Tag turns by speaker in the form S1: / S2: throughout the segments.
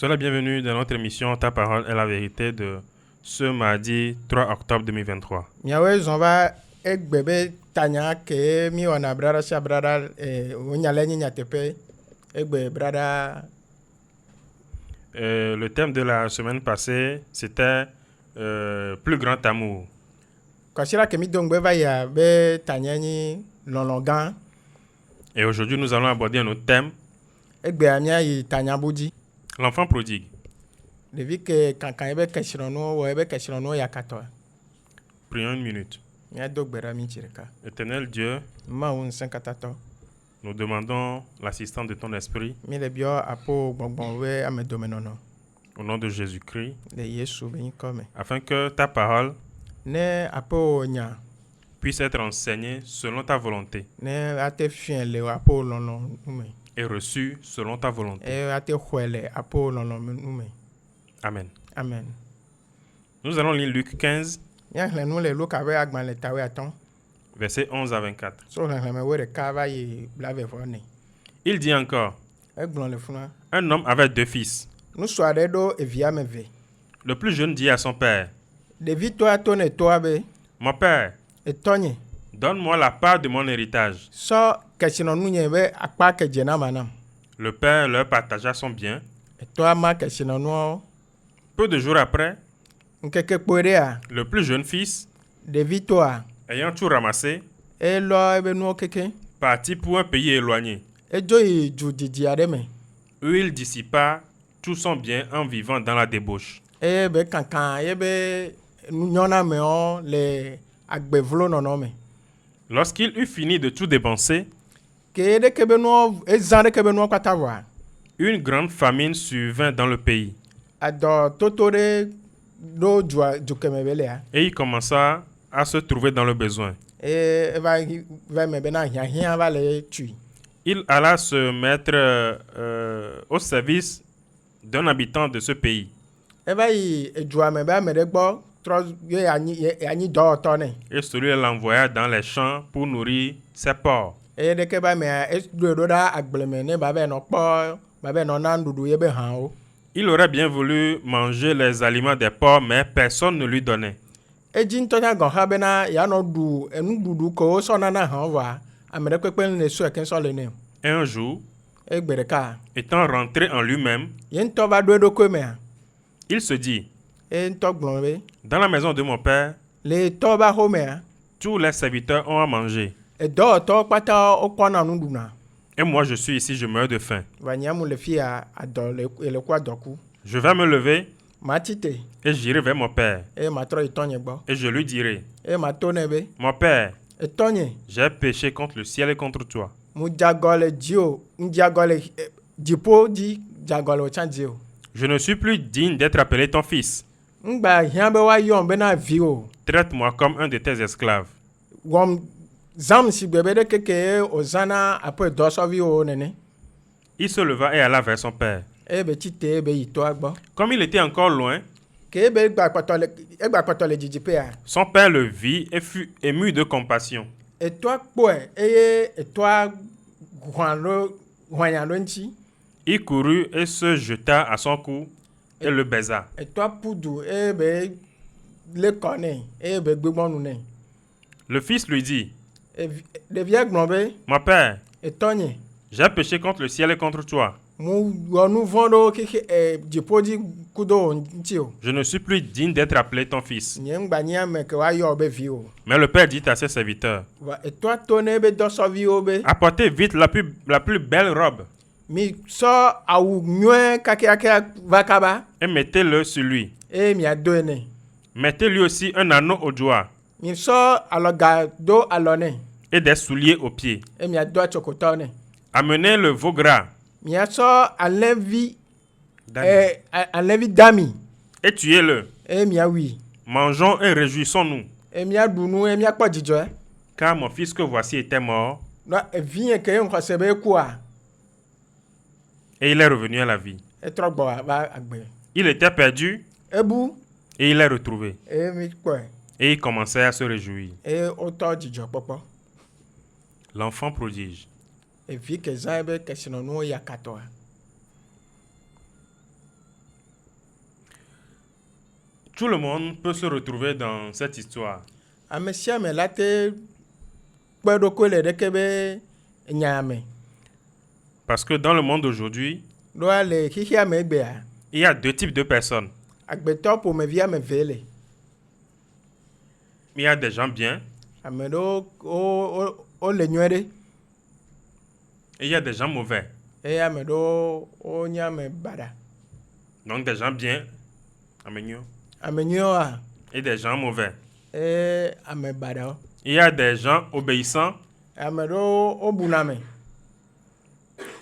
S1: Sois la bienvenue dans notre émission Ta parole est la vérité de ce mardi 3 octobre 2023.
S2: Miawe zonva egbebe tanya ke mi wana brada sha brada onyale nya tepe egbe brada.
S1: Le thème de la semaine passée, c'était plus grand amour.
S2: Kosira ke mi dongbe va ya be tanya ni lolongan.
S1: Et aujourd'hui, nous allons aborder un autre thème,
S2: Egbe amia yi tanya buji.
S1: l'enfant prodigue.
S2: Devi ke kankan ebe keshirono wo ebe keshirono ya kato.
S1: Prions une minute.
S2: Mia dogbera mi chireka.
S1: Éternel Dieu,
S2: Ma un sankatato.
S1: nous demandons l'assistance de ton esprit
S2: Mi le bio apo gbongbon we amedomenono.
S1: au nom de Jésus-Christ,
S2: De Yesu be kome.
S1: afin que ta parole
S2: Ne apo nya.
S1: puisse être enseignée selon ta volonté
S2: Ne ate fien le apo lolon nume.
S1: et reçue selon ta volonté.
S2: Ate khwele apo lolon nume.
S1: Amen.
S2: Amen.
S1: Nous allons lire Luc 15,
S2: Nya hlenu le luka be agban le tawe aton.
S1: versets 11 à 24.
S2: So hlenu we de kava yi blave fone.
S1: Il dit encore,
S2: Egbon le funa.
S1: un homme avait deux fils.
S2: Nu so ade do evia meve.
S1: Le plus jeune dit à son père,
S2: Devi to atone to abe
S1: mon père,
S2: etonye.
S1: donne-moi la part de mon héritage.
S2: So keshino nunye be akpa kejena manam.
S1: Le père leur partagea son bien.
S2: To ama keshino no
S1: Peu de jours après,
S2: nkeke kpore a.
S1: le plus jeune fils,
S2: Devi to a.
S1: ayant tout ramassé,
S2: Elo ebe nu keke.
S1: partit pour un pays éloigné,
S2: Ejo yi ju didi ade me.
S1: où il dissipa tout son bien en vivant dans la débauche.
S2: Ebe kankan ebe nyona me o le agbevlo nono me.
S1: Lorsqu'il eut fini de tout dépenser,
S2: Kede kebe no ezan kebe no kwata wa.
S1: une grande famine survint dans le pays,
S2: Ado totore do jua jukemebele a.
S1: et il commença à se trouver dans le besoin.
S2: Va me bena hia va le tui.
S1: Il alla se mettre au service d'un habitant de ce pays.
S2: Eva yi jua me ba me de gbo tro ye ani do to ne.
S1: Et celui l'envoya dans les champs pour nourrir ses porcs.
S2: E de ke ba me do da agbleme ne ba be no po ba be no na ndudu ye be han o.
S1: Il aurait bien voulu manger les aliments des porcs, mais personne ne lui donnait.
S2: Eji ntonya go ha be na ya no du enu dudu ko so na na han wa amere pepe ne so eken so le ne.
S1: Et un jour,
S2: E gbere ka
S1: étant rentré en lui-même,
S2: ye nto ba do ko me a.
S1: il se dit,
S2: E nto glon be
S1: dans la maison de mon père,
S2: le to ba ho me a.
S1: tous les serviteurs ont à manger.
S2: E do to pata o ko na nu na.
S1: Et moi, je suis ici, je meurs de faim.
S2: Vanyamu le fia ado le kwa doku.
S1: Je vais me lever
S2: Matite
S1: et j'irai vers mon père.
S2: e matro itonye gbo.
S1: Et je lui dirai,
S2: E matone be
S1: mon père,
S2: itonye
S1: j'ai péché contre le ciel et contre toi.
S2: mu jagole jio njagole jipo di jagole ochanjio.
S1: Je ne suis plus digne d'être appelé ton fils.
S2: Ngba hian be wa yon be na vi o.
S1: Traite-moi comme un de tes esclaves.
S2: Wom zam si bebe de keke ozana apo doso vi o nene.
S1: Il se leva et alla vers son père.
S2: E be tite be ito agbo.
S1: Comme il était encore loin,
S2: Ke be gba pato le jijipe a.
S1: son père le vit et fut ému de compassion.
S2: E to akpo e to hwan lo nchi.
S1: Il courut et se jeta à son cou et le baisa.
S2: E to pudu e be le kone e be gbegbonu ne.
S1: Le fils lui dit,
S2: De vie glon be
S1: mon père,
S2: etonye.
S1: j'ai péché contre le ciel et contre toi.
S2: Mu wonu vondo keke jipoji kudo nchi o.
S1: Je ne suis plus digne d'être appelé ton fils.
S2: Nye ngba nya me ke wa yo be vi o.
S1: Mais le père dit à ses serviteurs,
S2: Wa eto atone be doso vi o be.
S1: apportez vite la plus belle robe
S2: Mi so awu nywe kake vakaba
S1: et mettez-le sur lui.
S2: e mi ado ene.
S1: Mettez lui aussi un anneau au doigt
S2: Mi so aloga do alone
S1: et des souliers aux pieds.
S2: e mi ado chokoto ne.
S1: Amenez le veau gras
S2: Mi so alevi
S1: d'agneau
S2: alevi dami
S1: et tuez-le.
S2: e mi awi.
S1: Mangeons et réjouissons-nous,
S2: E mi adunu e mi akpo jijo e.
S1: car mon fils que voici était mort
S2: No e vie ke en kwasebe kwa
S1: et il est revenu à la vie.
S2: e trogbo ba agbe.
S1: Il était perdu
S2: Ebu
S1: et il est retrouvé.
S2: e mi kpo
S1: Et il commençait à se réjouir.
S2: e oto jijo popo.
S1: L'enfant prodige.
S2: E vi ke zan be ke sinonu ya katoa.
S1: Tout le monde peut se retrouver dans cette histoire.
S2: ame sia ame la te kpe ɖokui le ɖeke be nya me.
S1: Parce que dans le monde d'aujourd'hui,
S2: ɖoa le xixia me egbea,
S1: il y a deux types de personnes.
S2: agbetɔ ƒomevi ame eve le.
S1: Il y a des gens bien
S2: Ame ɖewo wole nyuie ɖe
S1: et il y a des gens mauvais.
S2: eye ame ɖewo wonye ame baɖa.
S1: Donc des gens bien, amenyo,
S2: Ame nyuiewoa
S1: et des gens mauvais.
S2: eye ame baɖawo.
S1: Il y a des gens obéissants.
S2: Ame ɖewo wobuna me,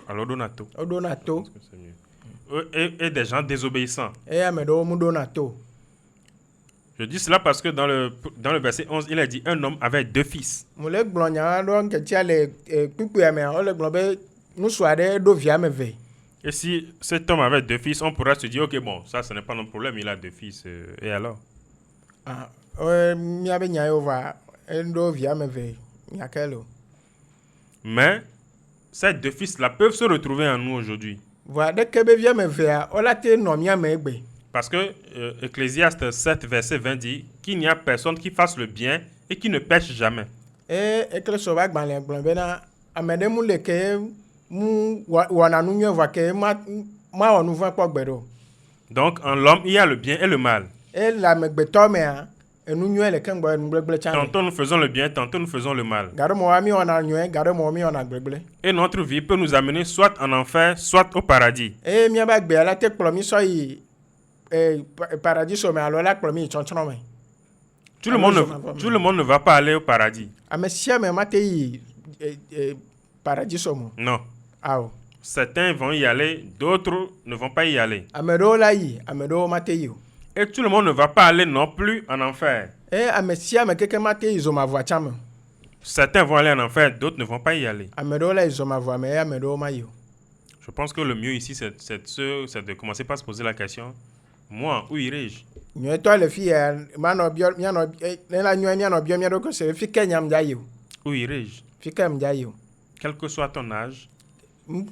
S1: Alors donato.
S2: woɖona to,
S1: C'est mieux. Et des gens désobéissants.
S2: eye ame ɖewo meɖona to.
S1: Je dis cela parce que dans le verset 11, il a dit un homme avait deux fils.
S2: Mole gblɔ nya ɖo ŋketia le kpukpua mea, wole gblɔ be ŋutsu aɖe ɖo vi ame eve.
S1: Et si cet homme avait deux fils, on pourrait se dire, ok, bon, ça, ce n'est pas notre problème, il a deux fils. Et alors?
S2: Ah, miabe nya yewo va eɖo vi ame eve nyake lo.
S1: Mais ces deux fils-là peuvent se retrouver en nous aujourd'hui.
S2: Vɔa ɖeke be vi ame evea wola te nɔ mia me egbe.
S1: Parce que Ecclésiaste 7, verset 20 dit qu'il n'y a personne qui fasse le bien et qui ne pêche jamais.
S2: Ekleso ƒe agbalẽ gblɔ bena ame ɖe mu le ke mu wɔna nu nyuie vɔa ke mawɔ nu vɔ̃ kpɔ gbe ɖo.
S1: Donc en l'homme, il y a le bien et le mal.
S2: Le amegbetɔ mea enu nyuie le ke ŋgbɔ enu gbegble tsã le.
S1: Tantôt nous faisons le bien, tantôt nous faisons le mal.
S2: Gaɖo mɔwa mi wɔna nyuie, gaɖo mɔwa mi wɔna gbegble.
S1: Et notre vie peut nous amener soit en enfer, soit au paradis.
S2: Eye miabe agbea la te kplɔ mi sɔ yi paradiso me alo la kplɔ mi yi tsɔtsrɔ̃ me.
S1: Tout le monde ne va pas aller au paradis.
S2: Ame sia ame ma te yi paradiso me.
S1: Non.
S2: Awɔ.
S1: Certains vont y aller, d'autres ne vont pas y aller.
S2: Ame ɖewo la yi, ame ɖewo ma te yi o.
S1: Et tout le monde ne va pas aller non plus en enfer.
S2: Ame sia ame keke ma te yi zomavɔa tsã me.
S1: Certains vont aller en enfer, d'autres ne vont pas y aller.
S2: Ame ɖewo la yi zomavɔa me eye ame ɖewo ma yi o.
S1: Je pense que le mieux ici, c'est de commencer par se poser la question, moi, où irai-je?
S2: Nyuietɔ le fi ya manɔ biɔ mianɔ ne la nyuie mianɔ biɔ mia ɖokui se fi ke nyam dza yi o.
S1: Où irai-je?
S2: Fi ke m dza yi o.
S1: Quel que soit ton âge,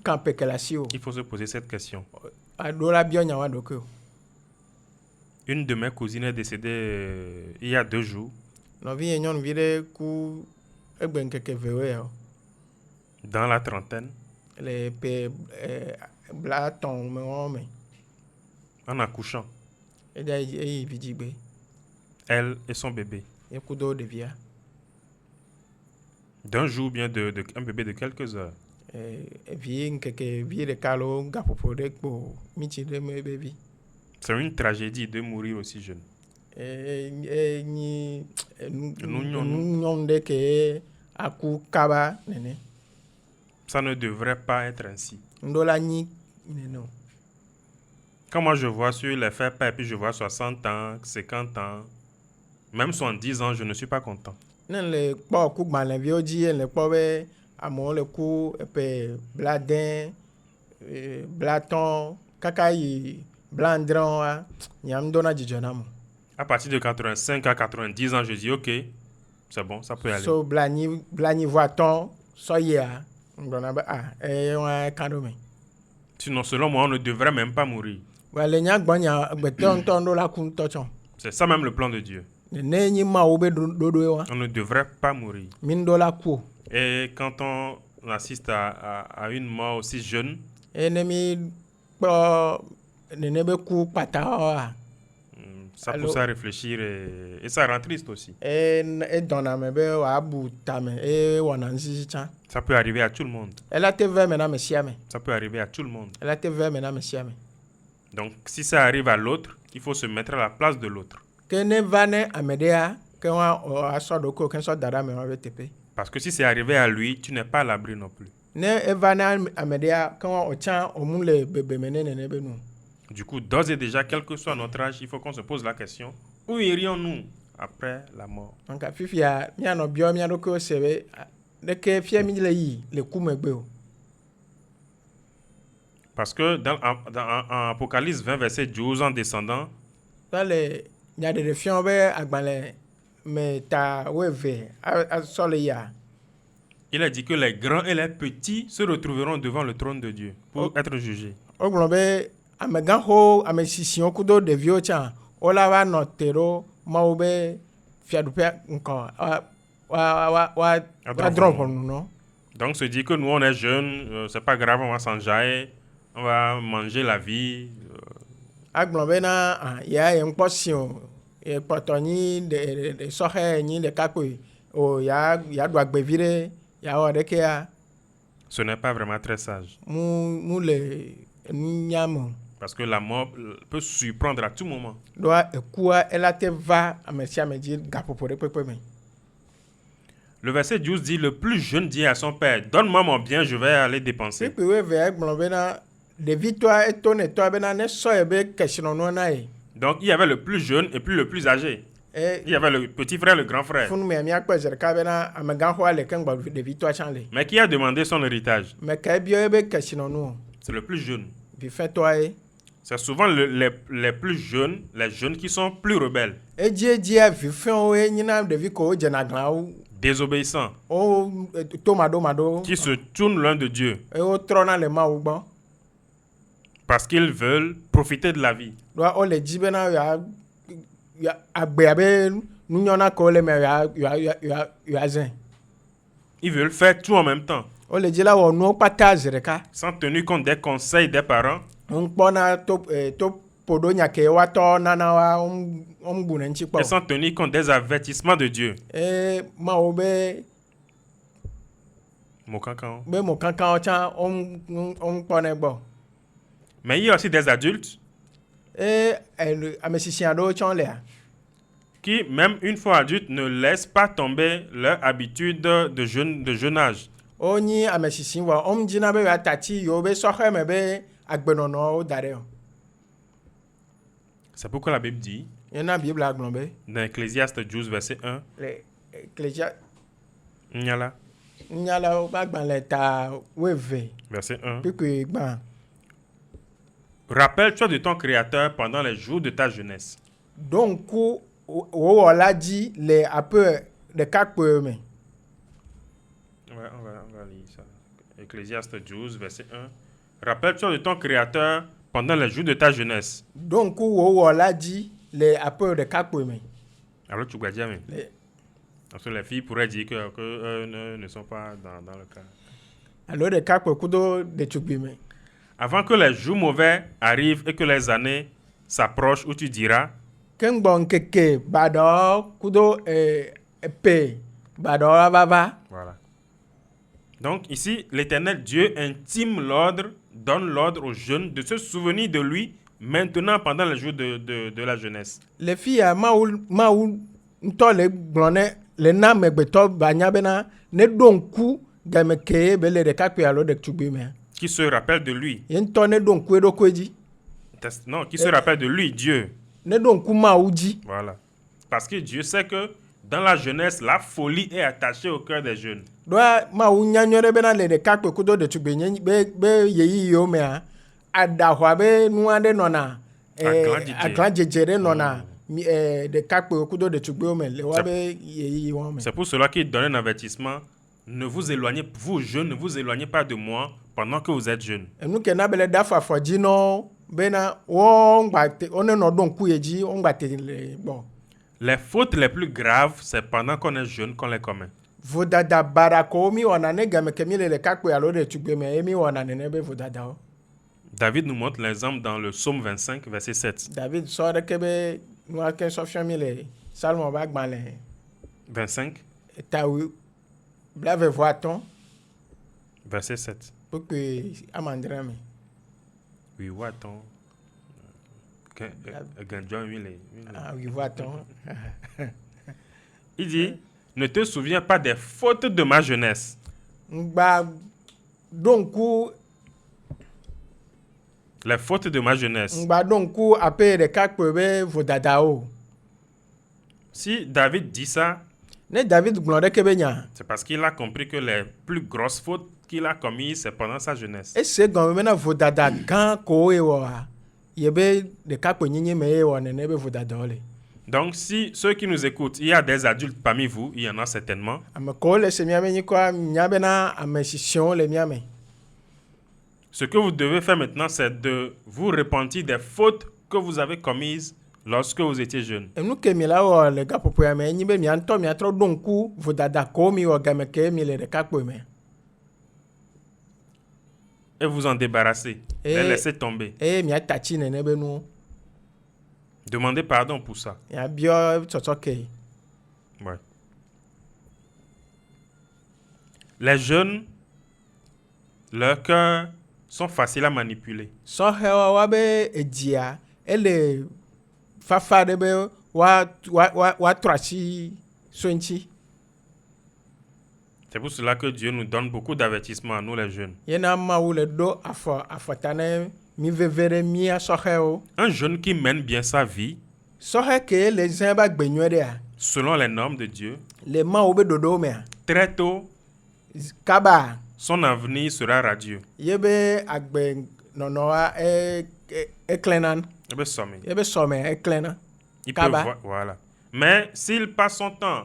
S2: Kan peke le asi o.
S1: il faut se poser cette question.
S2: Aɖo la biɔ nya wa ɖokui o.
S1: Une de mes cousines est décédée il y a 2 jours.
S2: Nɔvi ye nyɔnuvi ɖe ku egbe ŋkeke evewoe ya o.
S1: Dans la trentaine,
S2: Le ƒe blatɔ̃ me wɔn me.
S1: en accouchant,
S2: Eyi vidzigbe.
S1: elle et son bébé.
S2: Ekudo ɖevia.
S1: D'un jour, bien un bébé de quelques heures.
S2: Vi ŋkeke vi ɖeka lo gaƒoƒo ɖe kpo mitsi ɖe me ebe vi.
S1: C'est une tragédie de mourir aussi jeune.
S2: Nyi nyɔnu ɖe ke aku kaba nene.
S1: Ça ne devrait pas être ainsi.
S2: Ŋɖo la nyi nene o.
S1: Quand moi je vois sur les faits et puis je vois 60 ans, 50 ans, même 70 ans, je ne suis pas content.
S2: Ne le kpɔ ku gbalẽviwo dzi le kpɔ be amewo le ku eƒe bladẽ, blatɔ̃ kaka yi blandrẽwoa, nyam dona dzidzɔ nam.
S1: À partir de 85 à 90 ans, je dis ok, c'est bon, ça peut aller.
S2: So blanyivoatɔ̃ sɔ yia, ŋgblɔna be wa ka ɖo me.
S1: Sinon, selon moi, on ne devrait même pas mourir.
S2: Le nya gbɔ nya gbetɔ ŋutɔ ŋɖo la ku ŋutɔ tsɔ.
S1: C'est ça même le plan de Dieu.
S2: Ne nyi Mawu be ɖoɖoe wa.
S1: On ne devrait pas mourir.
S2: Mi ŋɖo la ku o.
S1: Et quand on assiste à une mort aussi jeune,
S2: Ne mi kpɔ nene be ku kpata wa.
S1: ça pousse à réfléchir et ça rend triste aussi.
S2: Edɔna me be wòabu tame eye wɔna ŋsisi tsã.
S1: Ça peut arriver à tout le monde.
S2: Ela te ve me na ame sia ame.
S1: Ça peut arriver à tout le monde.
S2: Ela te ve me na ame sia ame.
S1: Donc, si ça arrive à l'autre, il faut se mettre à la place de l'autre.
S2: Ke ne va ne ame ɖea ke wa asɔ ɖokui ke sɔ da ɖe ame wa be teƒe.
S1: Parce que si c'est arrivé à lui, tu n'es pas à l'abri non plus.
S2: Ne eva ne ame ɖea ke wa otsã omu le bebe me ne nene be nu.
S1: Du coup, d'ores et déjà, quel que soit notre âge, il faut qu'on se pose la question, où irions-nous après la mort?
S2: Donc fifia mianɔ biɔ mia ɖokuiwo se be ɖeke fia mi le yi le ku megbe o.
S1: Parce que dans Apocalypse 20, verset 12, en descendant,
S2: Tɔ le nyaɖeɖe fiɔ be agbalẽ me ta woeve asɔ le yia.
S1: il a dit que les grands et les petits se retrouveront devant le trône de Dieu pour être jugés.
S2: Wogblɔ be amegãxowo, ame sisiwo kudo ɖeviwo tsã wola va nɔ te ɖo mawo be fiaɖuƒea ŋkɔ wa drɔ̃ ʋɔnu nɔ.
S1: Donc se dit que nous on est jeunes, c'est pas grave, on va s'enjailler, on va manger la vie.
S2: Agblɔ bena ya ye ŋkpɔ si o, ye kpɔtɔ nyi de sɔhɛ nyi ɖekakpui o ya ɖu agbevi ɖe ya wɔ ɖekea.
S1: Ce n'est pas vraiment très sage.
S2: Mu le nu nyame o.
S1: Parce que la mort peut surprendre à tout moment.
S2: Ɖoa ekua ela te va ame sia ame dzi gaƒoƒo ɖe kpekpe me.
S1: Le verset 12 dit, le plus jeune dit à son père, donne-moi mon bien, je vais aller dépenser.
S2: Kpekpe wo eve egblɔ bena ɖevitɔa etonetɔa bena ne sɔ ye be kesinɔnua na ye.
S1: Donc il y avait le plus jeune et puis le plus âgé. Il y avait le petit frère, le grand frère.
S2: Funu me miakpɔ zi ɖeka bena amegãxoa le keŋ gbɔ ɖevitɔa tsã le.
S1: Mais qui a demandé son héritage?
S2: Me ka ebiɔ ye be kesinɔnu o.
S1: C'est le plus jeune.
S2: Vifɛtɔa ye.
S1: C'est souvent les plus jeunes, les jeunes qui sont plus rebelles.
S2: Edzia vifɛwo ye nyina ɖevi ko dzena glãwo.
S1: Désobéissants.
S2: O tomaɖo.
S1: Qui se tournent loin de Dieu.
S2: Et o trɔna le Mawu gbɔ.
S1: Parce qu'ils veulent profiter de la vie.
S2: Ɖoa o le dzi bena ya agbea be nunyɔna ko le me ya zẽ.
S1: Ils veulent faire tout en même temps.
S2: O le dzi la wɔ nuwo kpata zi ɖeka.
S1: Sans tenir compte des conseils des parents.
S2: Ŋkpɔna to poɖo nya ke woatɔ nana wa bu ne ŋuti kpɔ.
S1: Et sans tenir compte des avertissements de Dieu.
S2: Mawo be
S1: mokankan.
S2: Be mokankan tsã kpɔnɛ gbɔ.
S1: Mais il y a aussi des adultes.
S2: Ame sisi aɖewo tsã lea.
S1: Qui, même une fois adultes, ne laissent pas tomber leur habitude de jeune âge.
S2: O nyi ame sisi wɔ dzina be yeatati yewo be sɔhɛ me be agbenɔnɔwo da ɖe o.
S1: C'est pourquoi la Bible dit,
S2: yena Bible agblɔ be,
S1: dans Ecclésiaste 12, verset 1, Nyala,
S2: wo ba agbalẽ ta 12,
S1: verset 1,
S2: puis gbã.
S1: Rappelle-toi de ton Créateur pendant les jours de ta jeunesse.
S2: Donc, wowɔ la dzi le aƒe ɖekakpuiwo me.
S1: On va lire ça. Ecclésiaste 12, verset 1. Rappelle-toi de ton Créateur pendant les jours de ta jeunesse.
S2: Donc, wowɔ la dzi le aƒe ɖekakpui me.
S1: Alors tu vas dire, parce que les filles pourraient dire que ne sont pas dans le cas.
S2: Alors ɖekakpui kudo ɖetugbui me.
S1: Avant que les jours mauvais arrivent et que les années s'approchent où tu diras,
S2: Kengbɔ nkeke baɖɔ kudo epe baɖɔ vava.
S1: Voilà. Donc ici, l'Éternel Dieu donne l'ordre aux jeunes de se souvenir de lui maintenant pendant les jours de la jeunesse.
S2: Les filles Mawu ŋutɔ le gblɔ ne le na megbetɔ banya bena ne ɖo ŋku game ke be le ɖekakpui alo ɖetugbui me.
S1: Qui se rappelle de lui.
S2: Ye ŋutɔ ne ɖo ŋku eɖokui dzi.
S1: Non, qui se rappelle de lui, Dieu.
S2: Ne ɖo ŋku Mawu dzi.
S1: Voilà. Parce que Dieu sait que dans la jeunesse, la folie est attachée au cœur des jeunes.
S2: Ɖoa Mawu nya nyuie ɖe bena le ɖekakpui kudo ɖetugbui nye be yeyiyiwo mea aɖaxɔa be nu aɖe nɔna aglãdzedze ɖe nɔna ɖekakpui kudo ɖetugbiwo me le wa be yeyiyiwo me.
S1: C'est pour cela qu'il donne un avertissement. Vous jeunes, ne vous éloignez pas de moi pendant que vous êtes jeunes.
S2: Enu ke na be le ɖe afɔ dzi nɔ bena wo ne nɔ ɖo ŋku ye dzi wo ŋgba te le gbɔ.
S1: Les fautes les plus graves, c'est pendant qu'on est jeune qu'on les commet.
S2: Vodada bara ko mi wɔna ne game ke mi le ɖekakpui alo ɖetugbui me mi wɔna nene be vodadawo.
S1: David nous montre l'exemple dans le psaume 25, verset 7.
S2: David sɔ ɖeke be nua ke sɔfiɔ mi le Salmo ba agbalẽ
S1: 25,
S2: blaeve-vɔ-atɔ̃,
S1: verset 7.
S2: kpekpe amandrẽ me.
S1: Oui, attends. Il dit, ne te souviens pas des fautes de ma jeunesse. Les fautes de ma jeunesse. Si David dit ça, c'est parce qu'il a compris que les plus grosses fautes qu'il a commises, c'est pendant sa jeunesse. Donc, si ceux qui nous écoutent, il y a des adultes parmi vous, il y en a certainement. Ce que vous devez faire maintenant, c'est de vous repentir des fautes que vous avez commises lorsque vous étiez jeune.
S2: enu ke mi la wɔ le gaƒoƒoa me enyi be miantɔ miatrɔ ɖo ŋku vodada ko mi wɔ game ke mi le ɖekakpui me.
S1: Et vous en débarrasser. Les laisser tomber.
S2: Eye miata tsi nene be nuwo.
S1: Demandez pardon pour ça.
S2: Miabiɔ tsɔtsɔ ke.
S1: Ouais. Les jeunes, leurs cœurs sont faciles à manipuler.
S2: Sɔhɛwa wa be edzia ele fafa ɖe be woatrɔ asi so ŋuti.
S1: C'est pour cela que Dieu nous donne beaucoup d'avertissements à nous les jeunes.
S2: Yena Mawu le ɖo afɔta ne mi veve ɖe mía sɔhɛwo.
S1: Un jeune qui mène bien sa vie,
S2: Sɔhɛ ke le zã be agbe nyuie ɖea,
S1: selon les normes de Dieu,
S2: le Mawu be ɖoɖo mea,
S1: très tôt,
S2: kaba
S1: son avenir sera radieux.
S2: ye be agbenɔnɔa eklẽna.
S1: Eh bien, sommet.
S2: Ye be sɔme eklẽna.
S1: Il peut
S2: Kaba.
S1: voilà. Mais s'il passe son temps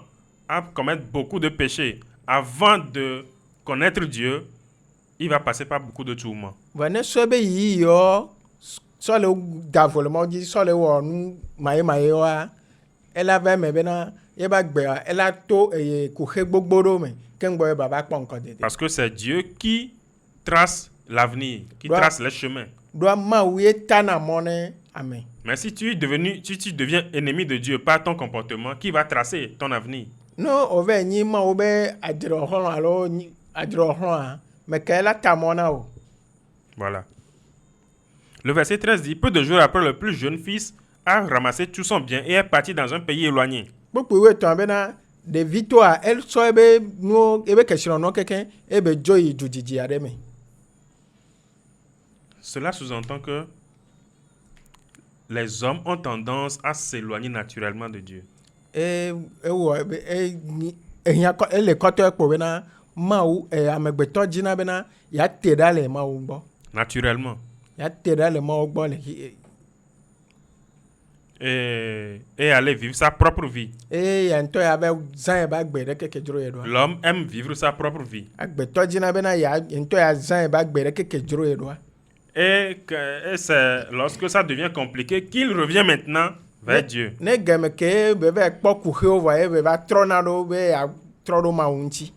S1: à commettre beaucoup de péchés avant de connaître Dieu, il va passer par beaucoup de tourments.
S2: Vɔ ne sɔ be yiyi yɔ sɔ le da avɔ le mɔ dzi sɔ le wɔ nu maye wa ela va eme bena ye be agbea ela to eye kuxe gbogbo ɖewo me ke ŋgbɔ ye baba kpɔ ŋkɔ dede.
S1: Parce que c'est Dieu qui trace l'avenir, qui
S2: Ouais.
S1: trace les chemins.
S2: Ɖoa Mawu ye tana mɔ ne ame.
S1: Mais si tu deviens ennemi de Dieu par ton comportement, qui va tracer ton avenir?
S2: No ove nyi Mawu be adzrɔxlɔ̃ alo adzrɔxlɔ̃a me ke ela ta mɔ na o.
S1: Voilà. Le verset 13 dit, peu de jours après, le plus jeune fils a ramassé tout son bien et est parti dans un pays éloigné.
S2: Kpokpo wo etɔ̃ bena ɖevi toa elsɔ ebe nuwo ebe kesinɔnɔ keke ebe dzo yi du dzidzi aɖe me.
S1: Cela sous-entend que les hommes ont tendance à s'éloigner naturellement de Dieu.
S2: Ewɔ ele kɔtɔ ekpo bena Mawu amegbetɔ dzina bena ya te ɖa le Mawu gbɔ.
S1: Naturellement.
S2: Ya te ɖa le Mawu gbɔ le
S1: Et aller vivre sa propre vie.
S2: eye ya ŋutɔ ya be zã ebe agbe ɖe keke dzro ye ɖoa.
S1: L'homme aime vivre sa propre vie.
S2: Agbetɔ dzina bena ya ŋutɔ ya zã ebe agbe ɖe keke dzro ye ɖoa.
S1: Et c'est lorsque ça devient compliqué qu'il revient maintenant vers Dieu.
S2: Ne game ke be va kpɔ kuxewo vɔ ye be va trɔna ɖo be ya trɔ ɖo Mawu ŋuti.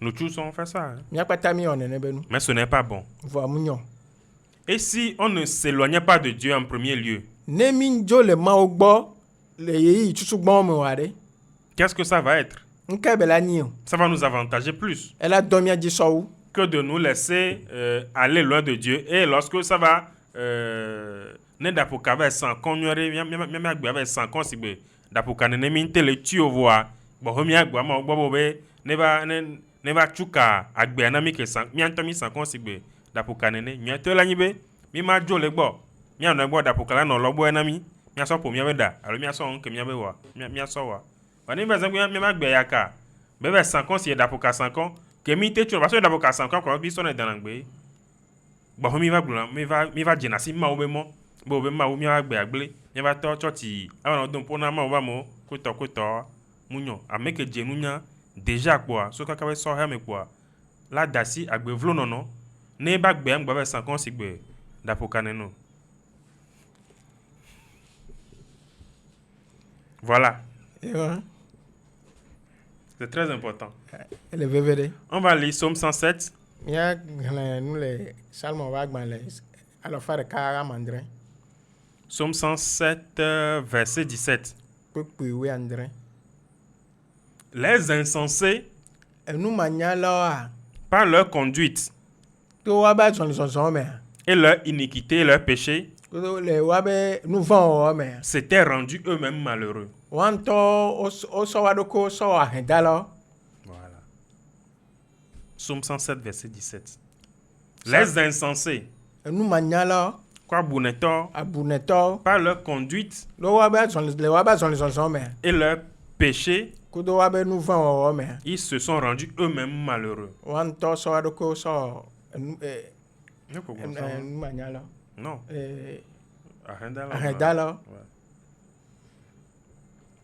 S1: Nous tous on fait ça. Hein.
S2: Mía kpata mi wɔ nene be nu.
S1: Mais ce n'est pas bon.
S2: Vɔ mu nyɔ.
S1: Et si on ne s'éloignait pas de Dieu en premier lieu,
S2: Ne mi dzo le Mawu gbɔ le yeyi tutu gbɔn me wa ɖe.
S1: qu'est-ce que ça va être?
S2: Nke be la nyi o.
S1: Ça va nous avantager plus
S2: Ela dɔ mía dzi sɔwu.
S1: que de nous laisser aller loin de Dieu. Et lorsque ça va, ne d'apoka va sans qu'on y aurait, même avec sans qu'on s'y be, d'apoka ne minte le tue au voix, bon, remia gwa ma bobe, ne va chuka, agbe anami que sans, miantomi sans qu'on s'y be, d'apoka ne, mianto la nibe, mi ma jo le bo, mia no bo d'apoka la no lobo enami, mia so po mia beda, alors mia so on que mia be wa, mia so wa. Wani ba zangu mia ma gbe yaka, bebe sans qu'on s'y d'apoka sans qu'on que mi te tu parce que d'abord 5 ans quand bi sonne dans l'anglais bon mi va glan mi va jena si ma obemo bo obema o mi va gbe agble mi va to choti awon don pona ma oba mo ko to munyo ameke jenunya déjà quoi so kaka we so ha me quoi la dasi agbe vlo nono ne ba gbe am gba 5 ans si gbe d'apokane no voilà. C'est très important.
S2: Ele veve ɖe.
S1: On va lire Psaume 107.
S2: Mía xlẽ nu le Salmo ƒe agbalẽ alɔfa ɖeka amandre.
S1: Psaume 107, verset 17.
S2: Kpekpe wuiandre.
S1: Les insensés,
S2: Enumanyalawoa
S1: par leur conduite
S2: to woabe azɔlizɔzɔ mea
S1: et leur iniquité et leur péché,
S2: le woabe nu vɔ̃ wɔwɔ mea
S1: s'étaient rendus eux-mêmes malheureux.
S2: woa ŋutɔ wosɔ wa ɖokui wosɔ wɔ ahedalawo.
S1: Voilà. Psaume 107, verset 17. Les insensés,
S2: Enumanyalawo
S1: quoi bonnetteurs,
S2: abunetɔwo
S1: par leur conduite
S2: le woabe azɔlizɔzɔ mea
S1: et leur péché,
S2: kudo woabe nu vɔ̃ wɔwɔ mea
S1: ils se sont rendus eux-mêmes malheureux.
S2: woa ŋutɔ sɔ wa ɖokui wosɔ
S1: Ne faut pas ça.
S2: enumanyalawo
S1: Non. Ahendala.
S2: ahedalawo.
S1: Ouais.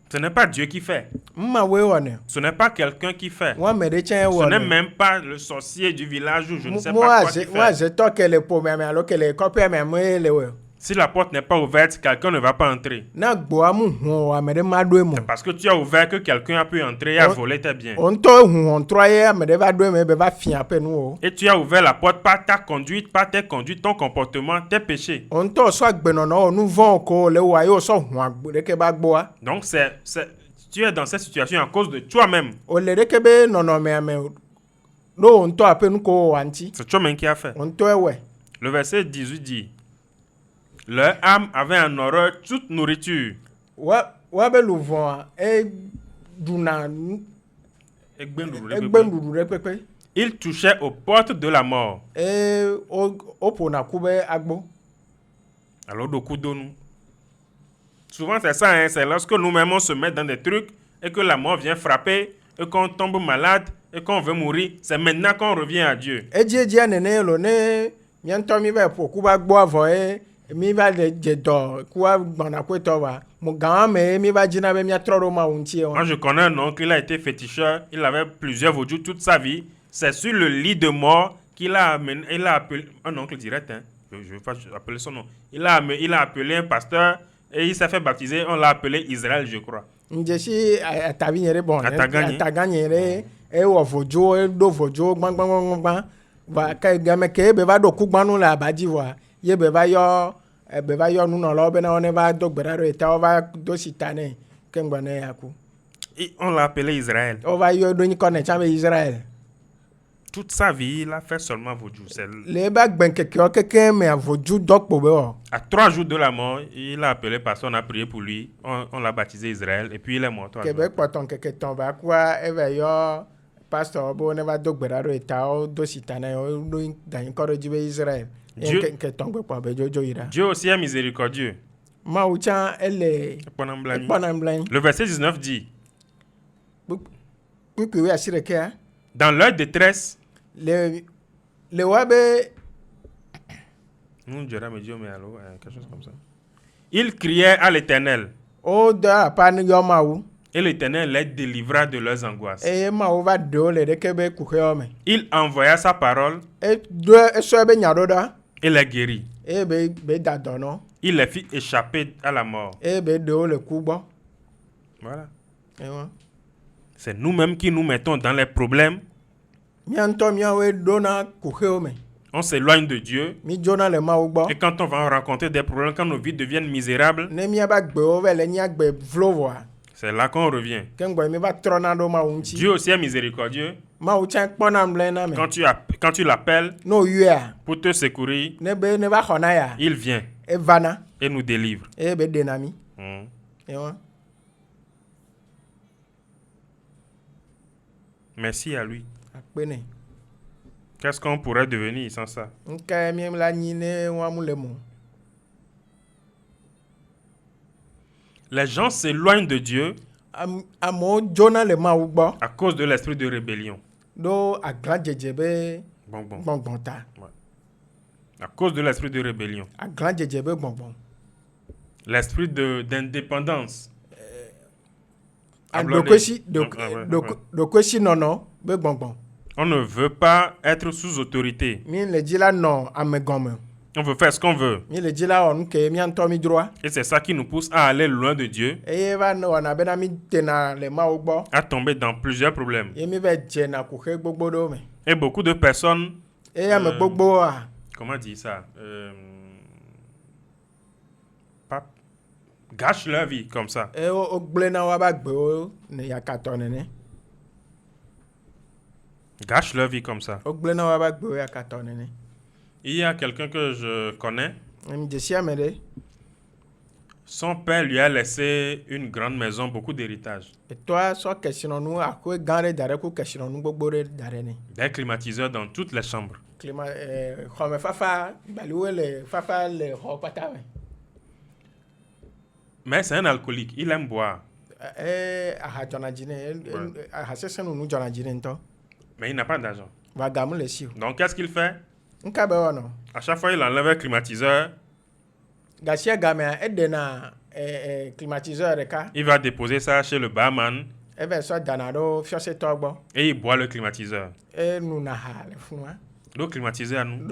S1: Ce n'est pas Dieu qui fait.
S2: Mmawoe wɔnɛ.
S1: Ce n'est pas quelqu'un qui fait.
S2: Wa me ɖe tsɛ
S1: Ce n'est
S2: wɔnɛ.
S1: même pas le sorcier du village ou je ne sais pas quoi qui fait.
S2: Moazetɔ ke le ƒomea me alo ke le kɔƒea me amewoe le wɔe.
S1: Si la porte n'est pas ouverte, quelqu'un ne va pas entrer.
S2: na gboa mu hu ame ɖe ma ɖo eme.
S1: Parce que tu as ouvert que quelqu'un a pu entrer et a volé tes biens.
S2: O ŋutɔ hu trɔ ye ame ɖe va ɖo eme be va fia ƒe nuwo.
S1: Et tu as ouvert la porte par ta conduite, par tes conduites, ton comportement, tes péchés.
S2: O ŋutɔ sɔ agbenɔnɔ wɔ nu vɔ̃ ko le wa ye o sɔ hu agbe ɖeke ba gbɔa.
S1: Donc tu es dans cette situation à cause de toi-même.
S2: O le ɖeke be nɔnɔmea me ɖo o ŋutɔ aƒe nu ko wa ŋuti.
S1: C'est toi-même qui as fait.
S2: O ŋutɔ ewɔe.
S1: Le verset 18 dit, leur âme avait en horreur toute nourriture.
S2: Wa be luvɔa ɖuna nu egbe nuɖuɖu ɖe kpekpe.
S1: Ils touchaient aux portes de la mort.
S2: O ƒona ku be agbo.
S1: Alors de coup de nous. Souvent c'est ça, hein, c'est lorsque nous-mêmes on se met dans des trucs et que la mort vient frapper et qu'on tombe malade et qu'on veut mourir, c'est maintenant qu'on revient à Dieu.
S2: Edzi nene lo ne miantɔ mi va ƒo ku ba gbɔ avɔ mi va le dze dɔ ku gbɔna ku etɔ va mo gã me mi va dzina be miatrɔ ɖo Mawu ŋuti.
S1: Moi je connais un oncle, il a été féticheur, il avait plusieurs vaudous toute sa vie. C'est sur le lit de mort qu'il a amené, il a appelé un oncle direct, hein. Je ne vais pas appeler son nom. Il a appelé un pasteur et il s'est fait baptiser, on l'a appelé Israël, je crois.
S2: Njesi atavi nyere bon.
S1: Ataganye
S2: nyere wɔ vodzo do vodzo gbagbagbagbagba va ke game ke be va do ku gbanu le abadzi voa ye be va yɔ nunɔlawo bena wo ne va do gbe ɖa ɖo eta wo va do sita nɛ ke ŋgɔ ne yaku.
S1: On l'a appelé Israël.
S2: O va yɔ do nyikɔ ne tsã be Israël.
S1: Toute sa vie, il a fait seulement vaudou.
S2: Le ba gbenkeke keke me vodu dokpo be o.
S1: À 3 jours de la mort, il a appelé personne, on a prié pour lui, on l'a baptisé Israël et puis il est mort.
S2: Québec poton keke ton va quoi eve yo pasteur bo ne va do gbe ɖa ɖo eta o do sitana o do dan ko do jibe Israël.
S1: Dieu aussi est miséricordieux.
S2: Mawu tsã ele
S1: Le verset 19 dit,
S2: dans
S1: leur détresse,
S2: le wa be
S1: quelque chose comme ça. Ils criaient à l'Éternel.
S2: O da pa ni yo Mawu.
S1: Et l'Éternel les délivra de leurs angoisses.
S2: Et Mawu va do le de kebe ku he ome.
S1: Il envoya sa parole.
S2: Et do so be nya do da.
S1: Et les guérit.
S2: Et be da dono.
S1: Il les fit échapper à la mort.
S2: Et be do le ku bo.
S1: Voilà. C'est nous-mêmes qui nous mettons dans les problèmes. On s'éloigne de Dieu. Et quand on va rencontrer des problèmes, quand nos vies deviennent misérables, c'est là qu'on revient. Dieu aussi est miséricordieux. Quand tu l'appelles pour te secourir, il vient et nous délivre. Merci à lui. Qu'est-ce qu'on pourrait devenir sans ça? Les gens s'éloignent de Dieu à cause de l'esprit de rébellion. À cause de l'esprit de rébellion. L'esprit d'indépendance. On ne veut pas être sous autorité. On veut faire ce qu'on veut. Et c'est ça qui nous pousse à aller loin de Dieu, à tomber dans plusieurs problèmes. Et beaucoup de personnes comment dire ça, gâchent leur vie comme ça. Gâchent leur vie comme ça. Il y a quelqu'un que je connais. Son père lui a laissé une grande maison, beaucoup d'héritage. Des climatiseurs dans toutes les chambres. Mais c'est un alcoolique, il aime boire. Mais il n'a pas d'argent. Donc qu'est-ce qu'il fait? À chaque fois il enlève un climatiseur. Il va déposer ça chez le barman. Et il boit le climatiseur. Le climatiseur à nous.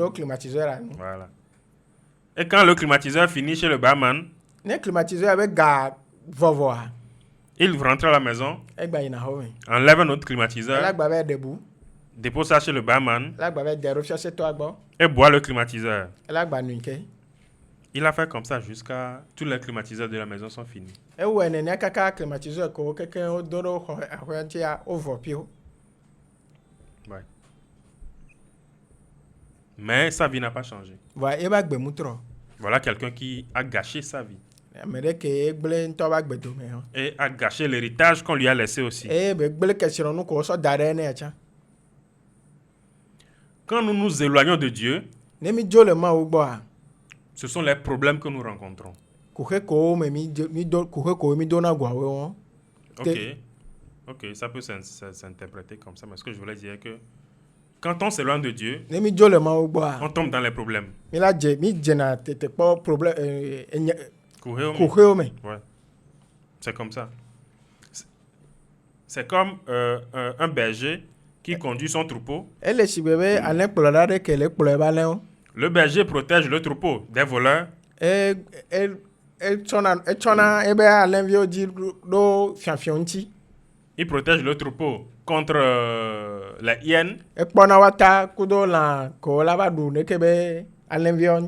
S2: Voilà.
S1: Et quand le climatiseur finit chez le barman,
S2: ne climatiseur avec ga vovoa
S1: il rentre à la maison,
S2: e gba yina ho me
S1: enlève un autre
S2: la
S1: climatiseur,
S2: gba be debout
S1: dépose ça chez le barman
S2: la gba be dero chercher toi agbo
S1: et boit le climatiseur.
S2: la gba nuike
S1: Il a fait comme ça jusqu'à tous les climatiseurs de la maison sont finis.
S2: e wo ne ne kaka climatiseur ko keke o doro ho ahwanti a over pio
S1: Ouais. Mais sa vie n'a pas changé.
S2: va e ba gbe mutro
S1: Voilà quelqu'un qui a gâché sa vie
S2: me de ke e gble nto ba gbe do me ho
S1: et a gâché l'héritage qu'on lui a laissé aussi.
S2: e be gble ke siro nu ko so dare ne acha
S1: Quand nous nous éloignons de Dieu,
S2: ne mi jo le ma ugbo a
S1: ce sont les problèmes que nous rencontrons.
S2: ku he ko me mi do ku he ko mi do na gwa we won
S1: Ok, ça peut s'interpréter comme ça, mais ce que je voulais dire est que quand on s'éloigne de Dieu,
S2: ne mi jo le ma ugbo a
S1: on tombe dans les problèmes.
S2: mi la je mi je na tete po problème ku he me
S1: Ouais, c'est comme ça. C'est comme un berger qui conduit son troupeau.
S2: ele si bebe ane kploda de ke le kplo ba le
S1: Le berger protège le troupeau des voleurs.
S2: e chona e be ane vio di do fianfianti
S1: Il protège le troupeau contre les hyènes.
S2: e kpona wata kudo la ko la ba du ne ke be ane vio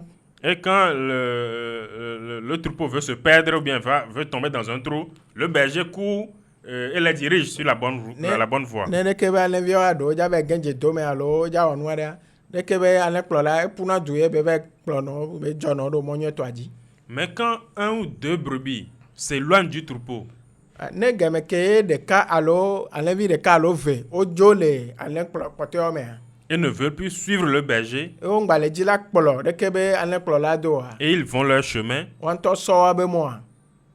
S1: Et quand le troupeau veut se perdre ou bien veut tomber dans un trou, le berger court et les dirige sur la bonne voie.
S2: ne ke be ane vio ado ja be genje do me alo ja onu ada ne ke be ane kploda e puna du e be kplono be jono do monyo to aji
S1: Mais quand un ou deux brebis s'éloignent du troupeau,
S2: ne game ke de ka alo ane vi de ka alo ve o jo le ane kplote o me
S1: et ne veulent plus suivre le berger,
S2: e o ngba le ji la kplo de ke be ane kplola do a
S1: et ils vont leur chemin,
S2: won to so be mo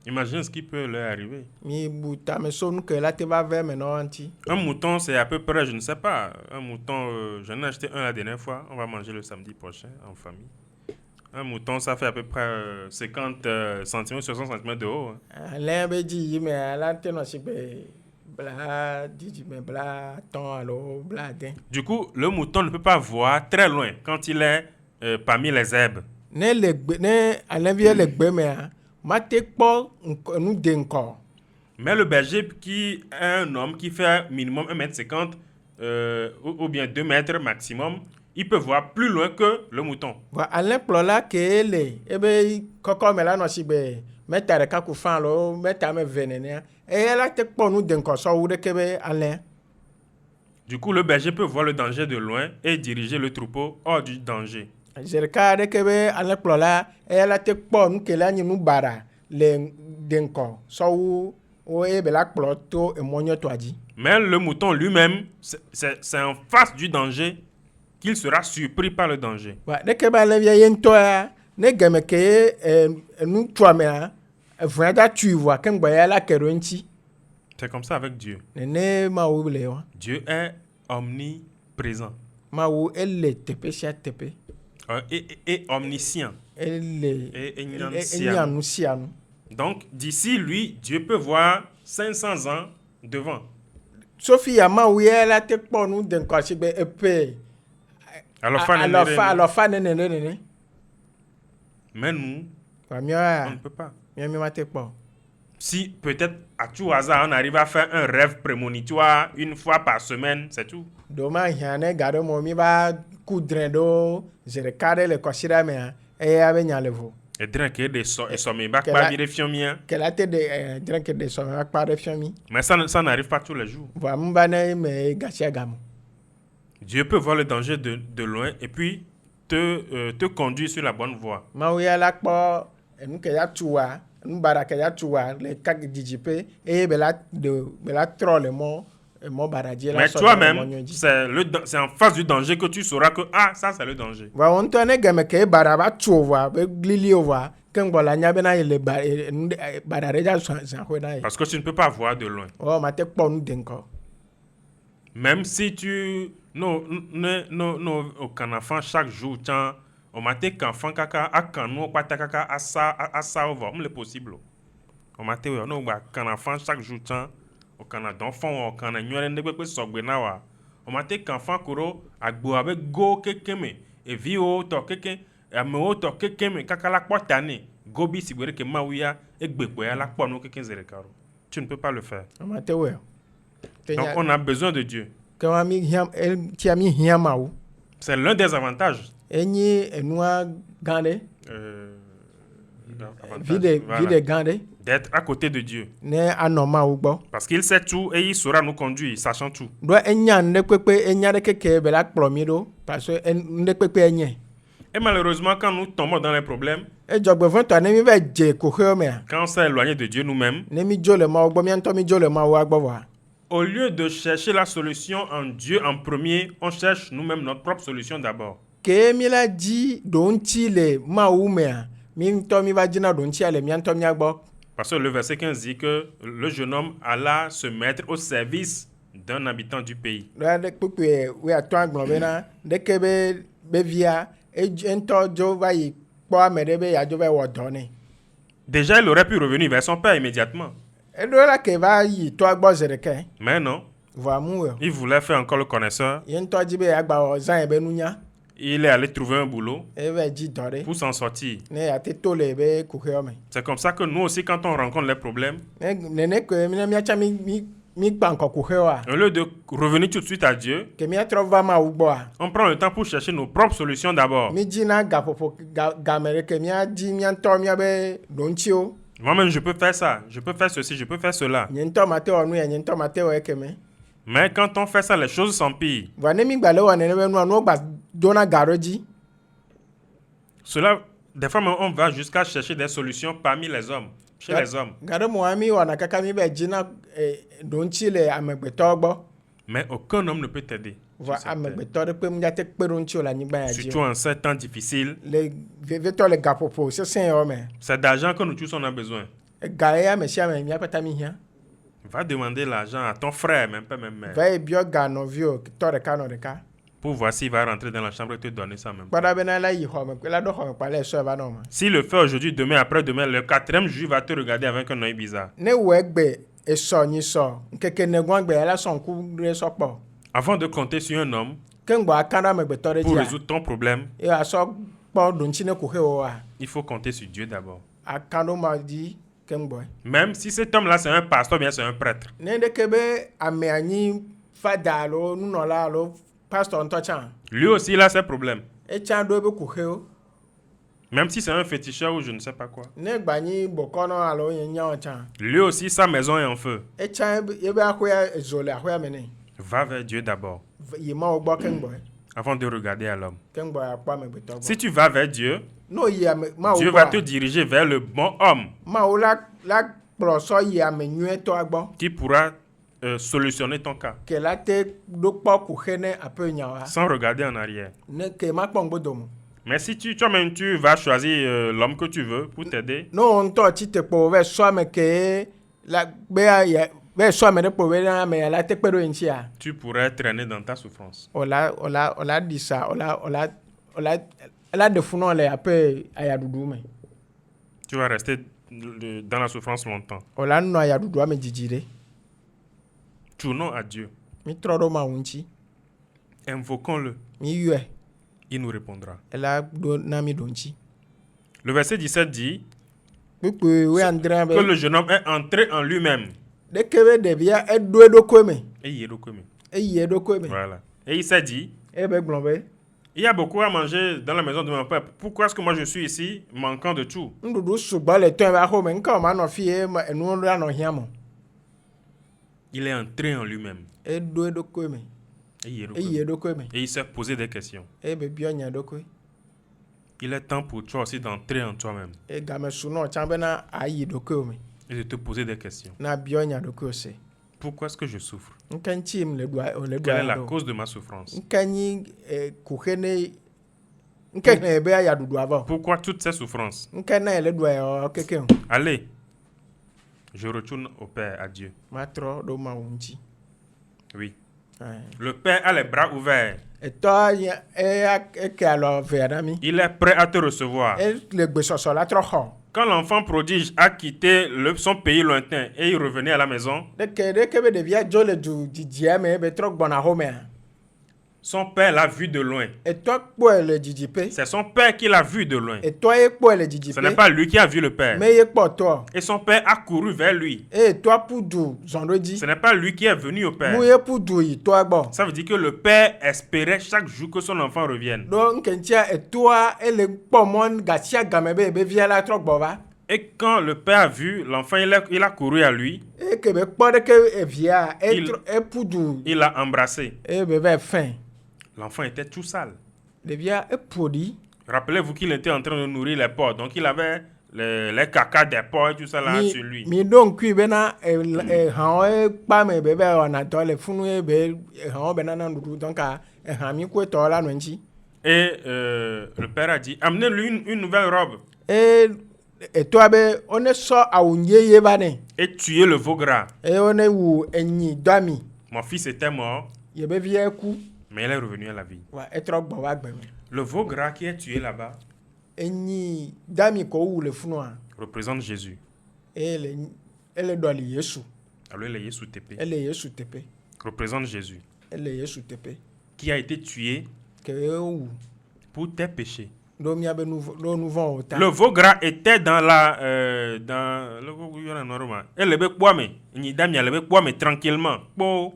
S1: imagine ce qui peut leur arriver.
S2: mi buta me so nu ke la te va vers me no anti
S1: Un mouton, c'est à peu près, je ne sais pas, un mouton, j'en ai acheté un la dernière fois, on va manger le samedi prochain en famille. Un mouton, ça fait à peu près 50 cm, 60 cm de haut. Hein.
S2: le be ji me ala te no si be bla di me bla ton alo bla den
S1: Du coup, le mouton ne peut pas voir très loin quand il est parmi les herbes.
S2: ne le gbe ne ane vi le gbe me a ma te kpo nu de nko
S1: Mais le berger qui est un homme qui fait minimum 1,50 m ou bien 2 mètres maximum, il peut voir plus loin que le mouton.
S2: va ane kplola ke le e be koko me la no si be meta de ka ku fan lo meta me venene e la te kpo nu de nko so wu de ke be ane
S1: Du coup, le berger peut voir le danger de loin et diriger le troupeau hors du danger.
S2: Zerka de ke be ane kplola e la te kpo nu ke la nyi nu bara le de nko so wu o e be la kplo to e monyo to aji
S1: Mais le mouton lui-même, c'est en face du danger qu'il sera surpris par le danger.
S2: wa de ke ba le vie yento ya ne game ke nu to me a vra da tu wa ke ngba ya la kero nchi
S1: C'est comme ça avec Dieu.
S2: ne ma wu le wa
S1: Dieu est omniprésent
S2: ma wu ele tepe sia tepe
S1: et omniscient.
S2: ele
S1: Et
S2: nyanu sianu
S1: Donc, d'ici lui, Dieu peut voir 500 ans devant.
S2: Sophia ma wu ya la te kpo nu de nko si be epe
S1: Alors,
S2: fa ne
S1: mais nous,
S2: wa mi
S1: on
S2: a
S1: ne peut pas.
S2: mi ma te kpo
S1: Si peut-être à tout hasard, on arrive à faire un rêve prémonitoire une fois par semaine, c'est tout.
S2: do ma hiane gado mo mi ba kudre do zere kare le kosira me a e ya be nyalevo
S1: Et drink et des sommes, bac pas virer fiomien.
S2: que la te de drink de so ma pa de fiami
S1: Mais ça n'arrive pas tous les jours.
S2: va mba na me gasia gamo
S1: Dieu peut voir le danger de loin et puis te conduire sur la bonne voie.
S2: ma wu ya la kpo enu ke ya tuwa nu bara ke ya tuwa le kak dijipe e be la troll mo baraji la
S1: Mais
S2: so
S1: toi-même, c'est en face du danger que tu sauras que ça c'est le danger.
S2: va on to ne game ke bara ba tuwa be glili over ken bola nya be na ile bara reja san ho na
S1: Parce que tu ne peux pas voir de loin.
S2: oh ma te kpo nu denko
S1: Même si tu aucun enfant chaque jour tiens on m'a dit qu'enfant kaka a kanu pata kaka asa over le possible. On m'a dit non qu'un enfant chaque jour tiens aucun d'enfant aucun nyore ndebe pe sogbe na wa. On m'a dit qu'enfant koro agbo avec go kekeme et vi o to keke amewo tɔ keke kaka la kpɔ ta nɛ gobi si gbe ɖe ke mawu ya egbe kpo ya la kpɔ nu keke zi ɖeka ɖo. Tu ne peux pas le faire. Donc on a besoin de Dieu. C'est l'un des avantages. D'être à côté de Dieu. Parce qu'il sait tout et il saura nous conduire, sachant tout. Et malheureusement, quand nous tombons dans les problèmes, quand on s'est éloigné de Dieu nous-mêmes, au lieu de chercher la solution en Dieu en premier, on cherche nous-mêmes notre propre solution d'abord. Parce que le verset 15 dit que le jeune homme alla se mettre au service d'un habitant du pays. Déjà, il aurait pu revenir vers son père immédiatement. Mais non. Il voulait faire encore le connaisseur. Il est allé trouver un boulot pour s'en sortir. C'est comme ça que nous aussi, quand on rencontre les problèmes, au lieu de revenir tout de suite à Dieu, on prend le temps pour chercher nos propres solutions d'abord. Moi-même, je peux faire ça, je peux faire ceci, je peux faire cela. Mais quand on fait ça, les choses s'empirent. Cela, des fois, on va jusqu'à chercher des solutions parmi les hommes, chez les hommes. Mais aucun homme ne peut t'aider. Surtout en ces temps difficiles, c'est d'argent que nous tous on a besoin. Va demander l'argent à ton frère, même pas même mère. Pour voir s'il va rentrer dans la chambre et te donner ça même. S'il le fait aujourd'hui, demain, après-demain, le 4e jour, il va te regarder avec un œil bizarre. Avant de compter sur un homme pour résoudre ton problème, il faut compter sur Dieu d'abord. Même si cet homme-là, c'est un pasteur, bien c'est un prêtre. Lui aussi, il a ses problèmes. Même si c'est un féticheur ou je ne sais pas quoi. Lui aussi, sa maison est en feu. Va vers Dieu d'abord, avant de regarder à l'homme. Si tu vas vers Dieu, Dieu va te diriger vers le bon homme qui pourra solutionner ton cas sans regarder en arrière. Mais si toi-même tu vas choisir l'homme que tu veux pour t'aider, tu pourrais traîner dans ta souffrance. Tu vas rester dans la souffrance longtemps. Tournons à Dieu. Invoquons-le. Il nous répondra. Le verset 17 dit que le jeune homme est entré en lui-même. Et voilà. Et il s'est dit, il y a beaucoup à manger dans la maison de mon père. Pourquoi est-ce que moi je suis ici manquant de tout? Il est entré en lui-même. Et il s'est posé des questions. Il est temps pour toi aussi d'entrer en toi-même. Et de te poser des questions. Pourquoi est-ce que je souffre? Quelle est la cause de ma souffrance? Pourquoi toutes ces souffrances? Allez, je retourne au Père, à Dieu. Oui. Le Père a les bras ouverts. Il est prêt à te recevoir. Quand l'enfant prodige a quitté son pays lointain et il revenait à la maison, Son père l'a vu de loin.
S2: Etɔ kpɔe le didiƒe.
S1: C'est son père qui l'a vu de loin.
S2: Etɔ ye kpɔe le
S1: Ce
S2: didiƒe.
S1: n'est pas lui qui a vu le père.
S2: Me ye kpɔ tɔ.
S1: Et son père a couru vers lui.
S2: Eye tɔa ƒu du zɔn ɖo dzi.
S1: Ce n'est pas lui qui est venu au père.
S2: Mu ye ƒu du yi tɔa gbɔ.
S1: Ça veut dire que le père espérait chaque jour que son enfant revienne.
S2: Ɖo ŋkɛntsia etɔa ele kpɔ mɔ gasia game be ebe via la trɔ gbɔ va.
S1: Et quand le père a vu l'enfant, il a couru à lui.
S2: Eye ke be kpɔ ɖeke evia eƒu du.
S1: Il l'a embrassé.
S2: Eye be va fɛn.
S1: L'enfant était tout sale.
S2: Ɖevia eƒo ɖi.
S1: Rappelez-vous qu'il était en train de nourrir les porcs. Donc il avait les caca des porcs et tout ça là sur lui.
S2: Mi ɖo ŋkui bena hãwo kpa me be va wɔna dɔ le funu ye be hãwo be nana nuɖuɖu donc hã mi ko tɔ la nɔ ŋtsi.
S1: Et le père a dit, amenez-lui une nouvelle robe.
S2: Etɔa be wo ne sɔ awu yeye va nɛ.
S1: Et tuez le veau gras.
S2: Eye wo ne wu enyi dɔami.
S1: Mon fils était mort,
S2: Ye be via ku.
S1: mais il est revenu à la vie.
S2: Wa etrɔ gbɔ va gbe me.
S1: Le veau gras qui est tué là-bas
S2: Enyi dami ko wu le funua.
S1: représente Jésus.
S2: Ele dɔli Yesu.
S1: Alors il est Yesu tepe.
S2: Ele Yesu teƒe.
S1: Représente Jésus.
S2: Ele Yesu teƒe.
S1: Qui a été tué
S2: Ke ye wu.
S1: pour tes péchés.
S2: Ɖo miabe nu vɔ o ta.
S1: Le veau gras était dans la dans le normal. Elle be kpɔame, ni damia le be kpɔame tranquillement. Kpo.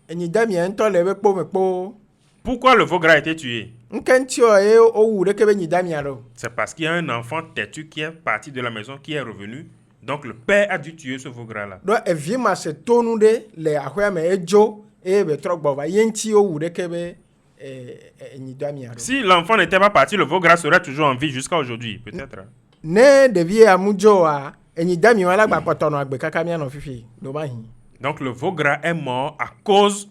S2: Enyi damia ŋutɔ le ebe kpo me kpo.
S1: Pourquoi le veau gras a été tué?
S2: Ŋkɛntio ye o wu ɖeke be nyi damia ɖo.
S1: C'est parce qu'il y a un enfant têtu qui est parti de la maison, qui est revenu. Donc le père a dû tuer ce veau gras là.
S2: Ɖo evi ma se tonu ɖe le aƒea me edzo eye be trɔ gbɔ va ye ŋuti o wu ɖeke be enyi damia ɖo.
S1: Si l'enfant n'était pas parti, le veau gras serait toujours en vie jusqu'à aujourd'hui, peut-être.
S2: Ne ɖevi ya mu dzoa enyi damia la gba kpɔtɔ nɔ agbe kaka mianɔ fifi ɖo ma hi.
S1: Donc le veau gras est mort à cause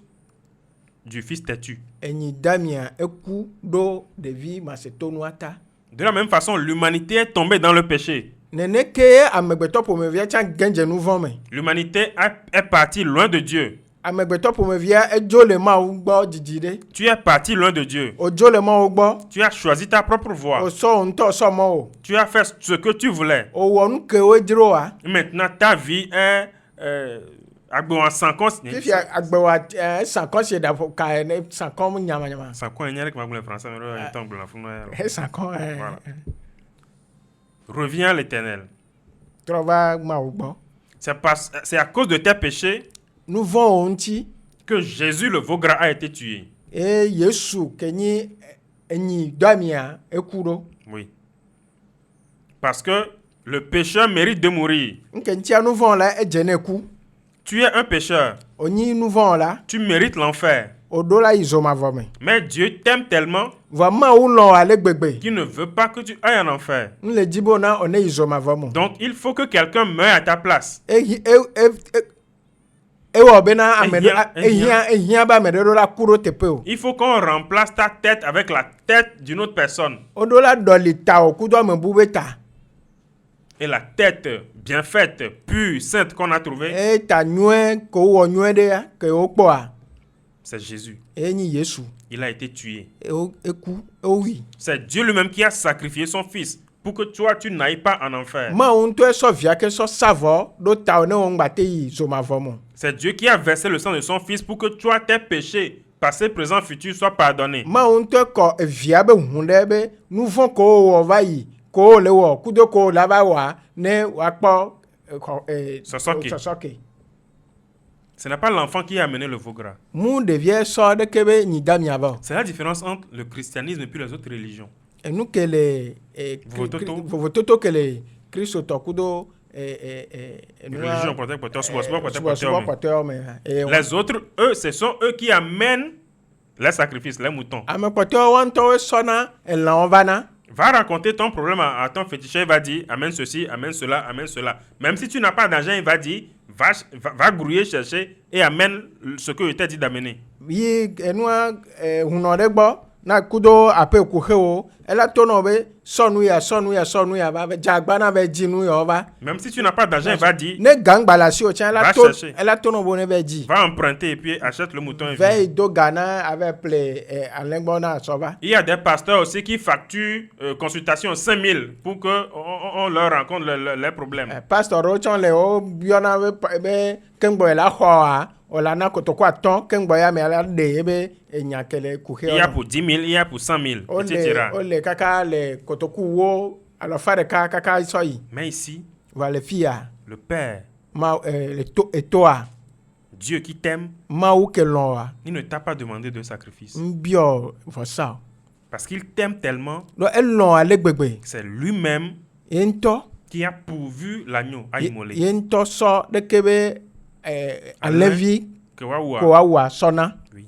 S1: du fils têtu.
S2: Enyi damia eku ɖo ɖevi ma se tonua ta.
S1: De la même façon, l'humanité est tombée dans le péché.
S2: Neneke amegbetɔ ƒomevia tsa gɛnze nu vɔ me.
S1: L'humanité est partie loin de Dieu.
S2: Amegbetɔ ƒomevia edzo le Mawu gbɔ didi ɖe.
S1: Tu es parti loin de Dieu.
S2: Odzo le Mawu gbɔ.
S1: Tu as choisi ta propre voie.
S2: Osɔ ŋutɔ sɔ mɔ o.
S1: Tu as fait ce que tu voulais.
S2: Owɔ nu ke wo dzro wa.
S1: Maintenant, ta vie est agbewa sankon.
S2: Fifi agbewa sankon si ɖa ka ne sankon nyamanyama.
S1: Sankon nyere que ma gble français mais le temps gble funu ya.
S2: Sankon.
S1: Voilà. Reviens à l'Éternel.
S2: Trɔ va Mawu gbɔ.
S1: C'est à cause de tes péchés
S2: Nu vɔ̃wo ŋuti.
S1: que Jésus le veau gras a été tué.
S2: Yesu ke nyi enyi dɔamia eku ɖo.
S1: Oui. Parce que le pécheur mérite de mourir.
S2: Ŋkɛntsia nu vɔ̃ la edze ne ku.
S1: Tu es un pécheur.
S2: Onyi nu vɔ̃ la.
S1: Tu mérites l'enfer.
S2: Oɖo la yi zomavɔ me.
S1: Mais Dieu t'aime tellement
S2: Vɔ Mawu lɔ ale gbegbe.
S1: qu'il ne veut pas que tu ailles en enfer.
S2: N le dzi bo na one yi zomavɔ me.
S1: Donc il faut que quelqu'un meure à ta place.
S2: Ewɔ bena ame ɖe ehia be ame ɖe ɖo la ku ɖo teƒe o.
S1: Il faut qu'on remplace ta tête avec la tête d'une autre personne.
S2: Woɖo la ɖɔli ta o kudo amebu be ta.
S1: Et la tête bien faite, pure, sainte qu'on a trouvée,
S2: Ta nyuie ko wɔ nyuie ɖe ya ke wo kpɔa.
S1: c'est Jésus.
S2: Enyi Yesu.
S1: Il a été tué.
S2: Eku ewi.
S1: C'est Dieu lui-même qui a sacrifié son fils pour que toi, tu n'ailles pas en enfer.
S2: Mawu ŋutɔ esɔ via ke sɔ savɔ ɖo ta o ne wo ŋgbate yi zomavɔ me.
S1: C'est Dieu qui a versé le sang de son fils pour que toi, tes péchés, passé, présent, futur, soient pardonnés.
S2: Mawu ŋutɔ kɔ evia be hu ɖe be nu vɔ̃ ko wɔ va yi ko wo le wɔ kudo ko la va wɔa ne woakpɔ sɔsɔke.
S1: Ce n'est pas l'enfant qui a amené le veau gras.
S2: Mu ɖevia sɔ ɖeke be nyi damia vɔ.
S1: C'est la différence entre le christianisme et puis les autres religions.
S2: Enu ke le vovototo ke le kristotɔ kudo
S1: Religion, les autres, eux, ce sont eux qui amènent les sacrifices, les moutons.
S2: Ame kpɔtɔwo ŋutɔwo sɔna elãwo vana.
S1: Va raconter ton problème à ton féticheur, il va dire amène ceci, amène cela, amène cela. Même si tu n'as pas d'argent, il va dire va grouiller, chercher et amène ce que je t'ai dit d'amener.
S2: Yi enua hunɔ ɖe gbɔ na kudo aƒe kuxe wo ela tonɔ be sɔnu ya va dzagba na be dzi nu yawo va.
S1: Même si tu n'as pas d'argent, il va dire
S2: ne gangba le asi o tiã ela tonɔ bo ne be dzi.
S1: Va emprunter et puis achète le mouton et
S2: viens.
S1: viens.
S2: Do gana avec ple alẽgbɔ na sɔ va.
S1: Il y a des pasteurs aussi qui facturent consultation 5000 pour que on leur rencontre les problèmes.
S2: Pasteur tsɔ le wo biɔna be keŋgbɔ la xɔa o la na kotoku atɔn ke ŋgbɔ ya me ala de ebe enya kele kuxe
S1: Il y a pour 10 000, il y a pour 100 000, etc.
S2: o le kaka le kotoku wo alafa ɖeka kaka sɔ yi
S1: Mais ici,
S2: va le fia
S1: le Père,
S2: ma le to etoa
S1: Dieu qui t'aime,
S2: mawu ke lɔn wa
S1: il ne t'a pas demandé de sacrifice.
S2: nbiɔ vɔsa
S1: Parce qu'il t'aime tellement,
S2: do elɔn ale gbegbe
S1: c'est lui-même
S2: ye ŋutɔ
S1: qui a pourvu l'agneau à immoler.
S2: ye ŋutɔ sɔ ɖeke be alẽvi
S1: Que waouh,
S2: ko wa sɔna
S1: oui.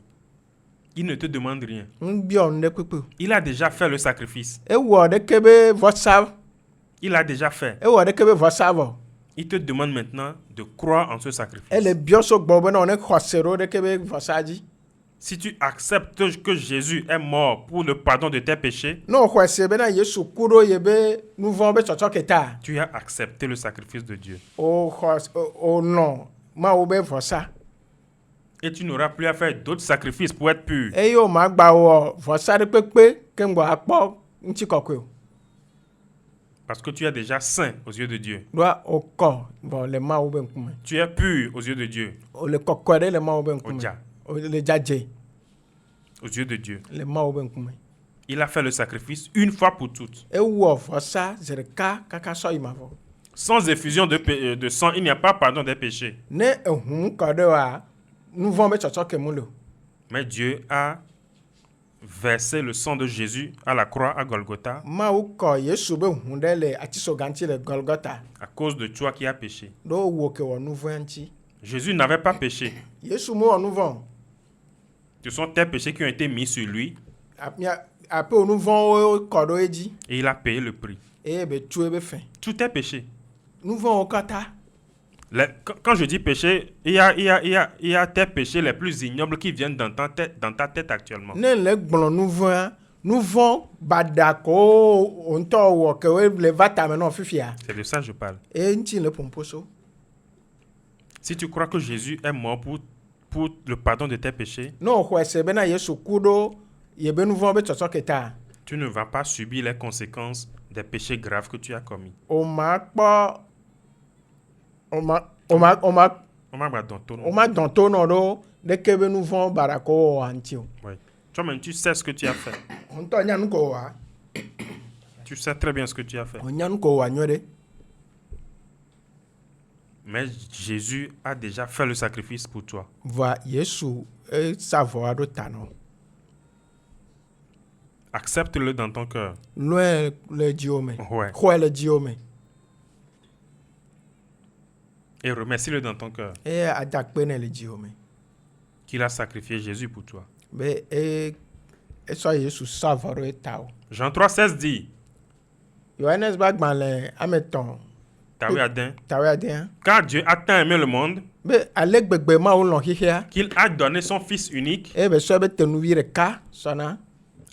S1: Il ne te demande rien.
S2: nbiɔ nu ɖe kpekpe
S1: Il a déjà fait le sacrifice.
S2: ewɔ ɖeke be vɔsa
S1: Il a déjà fait.
S2: ewɔ ɖeke be vɔsa vɔ
S1: Il te demande maintenant de croire en ce sacrifice.
S2: ele biɔ so gbɔ be na ne xɔse ɖo ɖeke be vɔsa dzi
S1: Si tu acceptes que Jésus est mort pour le pardon de tes péchés,
S2: ne o xɔse be na yesu ku ɖo ye be nu vɔ be tsɔtsɔ keta
S1: tu as accepté le sacrifice de Dieu.
S2: o xɔ o nɔ mawu be vɔsa
S1: Et tu n'auras plus à faire d'autres sacrifices pour être pur.
S2: eye o ma gba wɔ vɔsa ɖe kpekpe ke ŋgbɔ akpɔ ŋuti kɔkɔe o
S1: Parce que tu es déjà saint aux yeux de Dieu.
S2: ɖoa o kɔ vɔ le mawu be ŋkume
S1: Tu es pur aux yeux de Dieu.
S2: o le kɔkɔe ɖe le mawu be ŋkume
S1: Odza.
S2: o le dzadze
S1: Aux yeux de Dieu.
S2: le mawu be ŋkume
S1: Il a fait le sacrifice une fois pour toutes.
S2: ewɔ vɔsa zi ɖeka kaka sɔ yi ma vɔ
S1: Sans effusion de sang, il n'y a pas pardon des péchés.
S2: ne ehu kɔ ɖe wa nu vɔ be tsɔtsɔ ke mu le o
S1: Mais Dieu a versé le sang de Jésus à la croix à Golgotha
S2: mawu kɔ yesu be hu ɖe le atisoga ŋuti le gɔlgɔta
S1: à cause de toi qui as péché.
S2: ɖo wo ke wɔ nu vɔ ŋuti
S1: Jésus n'avait pas péché.
S2: yesu mewɔ nu vɔ
S1: Ce sont tes péchés qui ont été mis sur lui
S2: ape o nu vɔwo kɔ ɖo edzi
S1: et il a payé le prix.
S2: eye be tu ebe fɛ
S1: Tous tes péchés.
S2: nu vɔwo katã
S1: Quand je dis péché, il y a tes péchés les plus ignobles qui viennent dans ta tête actuellement.
S2: ne le gblɔ nu vɔ bada ko o ŋutɔ wɔ ke wo le va tame nɔ fifia
S1: C'est de ça que je parle.
S2: eye ŋuti le pomposo
S1: Si tu crois que Jésus est mort pour le pardon de tes péchés,
S2: ne o xɔ ese bena yesu ku ɖo ye be nu vɔ be tsɔtsɔ keta
S1: tu ne vas pas subir les conséquences des péchés graves que tu as commis.
S2: o ma kpɔ o ma
S1: On m'a pas dans ton nom.
S2: dɔn to nɔ ɖo ɖeke be nu vɔ bara ko o wa ŋuti o
S1: Oui. Toi-même, tu sais ce que tu as fait.
S2: o ŋutɔ nya nu ko wa
S1: Tu sais très bien ce que tu as fait.
S2: o nya nu ko wa nyuie ɖe
S1: Mais Jésus a déjà fait le sacrifice pour toi.
S2: va yesu esa vɔa ɖo ta nɔ
S1: Accepte-le dans ton cœur.
S2: lɔe le dziwo me
S1: Ouais.
S2: xɔe le dziwo me
S1: Et remercie-le dans ton cœur
S2: eye ada kpe ne le dziwo me
S1: qu'il a sacrifié Jésus pour toi.
S2: be esɔ yesu sa vɔ ɖo eta o
S1: Jean 3,16 dit,
S2: yohanes be agbalẽ ame etɔ̃
S1: Tawe Adin,
S2: tawe adea
S1: car Dieu a tant aimé le monde
S2: be ale gbegbe mawu lɔ̃ xixea
S1: qu'il a donné son Fils unique
S2: eye be sɔ be tenuvi ɖeka sɔna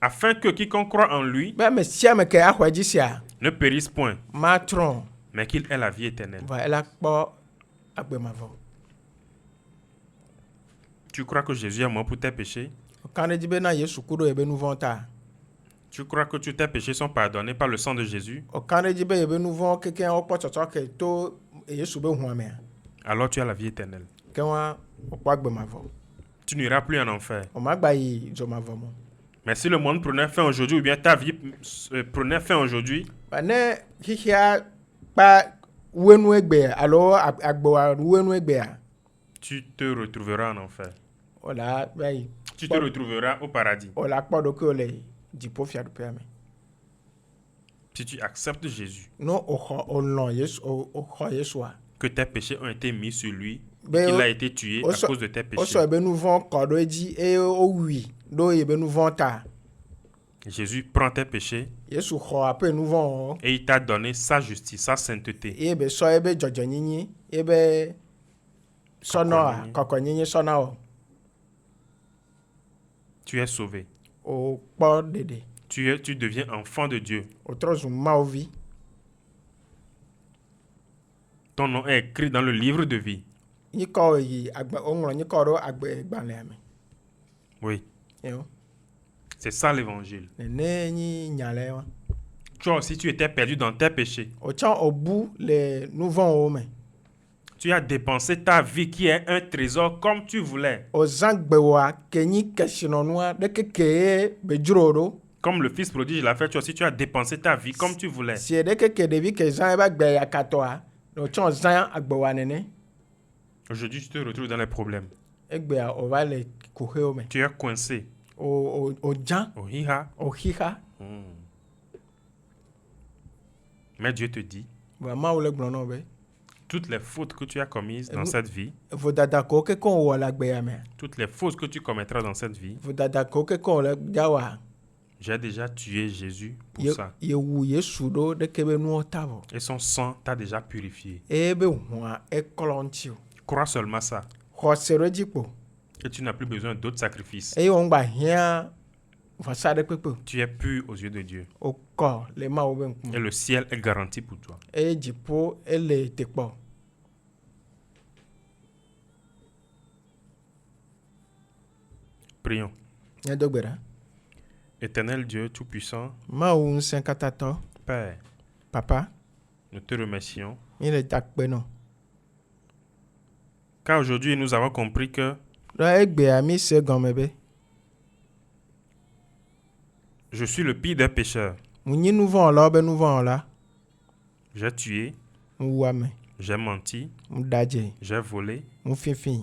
S1: afin que quiconque croit en lui
S2: be ame sia ame ke axɔe dzi sia
S1: ne périsse point,
S2: matrɔ
S1: mais qu'il ait la vie éternelle.
S2: va ela kpɔ agbemavɔ
S1: Tu crois que Jésus est mort pour tes péchés?
S2: kan ɖe dzi be na yesu ku ɖo ye be nu vɔ ta
S1: Tu crois que tous tes péchés sont pardonnés par le sang de Jésus?
S2: o kan ɖe dzi be ye be nu vɔ kekeŋ wokpɔ tsɔtsɔ ke to yesu be hua mea
S1: Alors tu as la vie éternelle.
S2: ke wa wokpɔ agbemavɔ
S1: Tu n'iras plus en enfer.
S2: o ma gba yi dzomavɔ mo
S1: Mais si le monde prenait fin aujourd'hui, ou bien ta vie prenait fin aujourd'hui,
S2: ba ne xixea kpa wenu egbe alo agbewa wenu egbea
S1: tu te retrouveras en enfer.
S2: o la ba yi
S1: Tu te retrouveras au paradis.
S2: o la kpɔ ɖokuiwo le dziƒo fiaɖuƒea me
S1: Si tu acceptes Jésus,
S2: ne o lɔ̃ yesu o xɔ yesua
S1: que tes péchés ont été mis sur lui,
S2: Ben,
S1: qu'il a été tué à cause de tes
S2: o
S1: péchés.
S2: sɔ ye be nu vɔ kɔ ɖo edzi eye o wui ɖo ye be nu vɔ ta
S1: Jésus prend tes péchés
S2: yesu xɔ aƒe nu vɔ wɔwɔ
S1: et il t'a donné sa justice, sa sainteté.
S2: eye be sɔ ye be dzɔdzɔnyinyi ye be sɔnɔ kɔkɔnyinyi sɔna o
S1: Tu es sauvé.
S2: o kpɔ ɖeɖe
S1: Tu deviens enfant de Dieu.
S2: o trɔ zu mawo vi
S1: Ton nom est écrit dans le livre de vie.
S2: nyikɔ yi agbe o ŋlɔ nyikɔ ɖo agbegbalẽa me
S1: Oui,
S2: yewo
S1: c'est ça l'évangile.
S2: nene nyi nya le wa
S1: Toi aussi, tu étais perdu dans tes péchés.
S2: o tsɔ o bu le nu vɔwo me
S1: Tu as dépensé ta vie qui est un trésor comme tu voulais.
S2: Ozã gbewoa kenyi kesinɔnua ɖeke ke bedzro ɖo.
S1: Comme le fils prodigue l'a fait, toi aussi tu as dépensé ta vie comme tu voulais.
S2: Si ɖeke ke ɖevi ke zã ebe agbe yakatɔa, n'otsɔ zã agbewoa nene.
S1: Aujourd'hui, tu te retrouves dans les problèmes.
S2: Egbea ova le kuxewo me.
S1: Tu es coincé.
S2: Ozã,
S1: Au hiha.
S2: oxixa.
S1: Mais Dieu te dit,
S2: Mawu le gblɔm na wo be,
S1: toutes les fautes que tu as commises dans cette vie,
S2: vodada kewo ke kɔ wɔ le agbea mea,
S1: toutes les fautes que tu commettras dans cette vie,
S2: vodada kewo ke kɔ le dzawoa,
S1: j'ai déjà tué Jésus pour ça.
S2: yewu Yesu ɖo ɖeke be nuwo ta vɔ.
S1: Et son sang t'a déjà purifié.
S2: Eye be hũa eklɔ ŋuti o.
S1: Crois seulement ça.
S2: Xɔse ɖe dzi kpo.
S1: Et tu n'as plus besoin d'autres sacrifices.
S2: Eye wo ŋgba hiã vɔsa ɖe kpekpe o.
S1: Tu es pur aux yeux de Dieu.
S2: Wokɔ le Mawu be
S1: Et
S2: ŋkume.
S1: le ciel est garanti pour toi.
S2: Eye dziƒo ele te kpɔ.
S1: Prions.
S2: Míado gbe ɖa.
S1: Éternel Dieu Tout-Puissant,
S2: Mawu ŋusẽkatãtɔ,
S1: Père,
S2: papa,
S1: nous te remercions.
S2: mí le takpe nɔ.
S1: Car aujourd'hui, nous avons compris que
S2: Ɖo egbea mí se gɔme be,
S1: je suis le pire des pécheurs.
S2: nyi nu vɔ wɔlawo be nu vɔ wɔla.
S1: J'ai tué,
S2: Mu wu ame,
S1: j'ai menti,
S2: mu dadze,
S1: j'ai volé,
S2: mu fifi,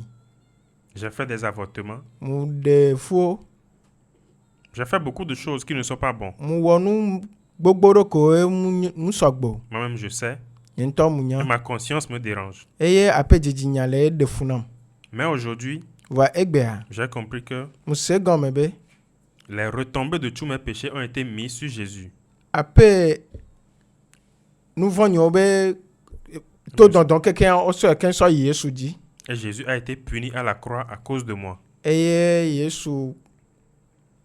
S1: j'ai fait des avortements.
S2: mu ɖe fu,
S1: J'ai fait beaucoup de choses qui ne sont pas bonnes.
S2: mu wɔ nu gbogbo ɖe ko mu sɔgbo.
S1: Moi-même, je sais.
S2: Nye ŋutɔ mu
S1: Et
S2: nya.
S1: ma conscience me dérange.
S2: Eye aƒe dzidzinya le eɖe fu nam.
S1: Mais aujourd'hui,
S2: Va egbea,
S1: j'ai compris que
S2: mu se gɔme be,
S1: les retombées de tous mes péchés ont été mises sur Jésus.
S2: aƒe nu vɔ nyiwo be to dɔdɔ kekeŋ wosɔ keŋ sɔ yi Yesu dzi.
S1: Et Jésus a été puni à la croix à cause de moi.
S2: Eye Yesu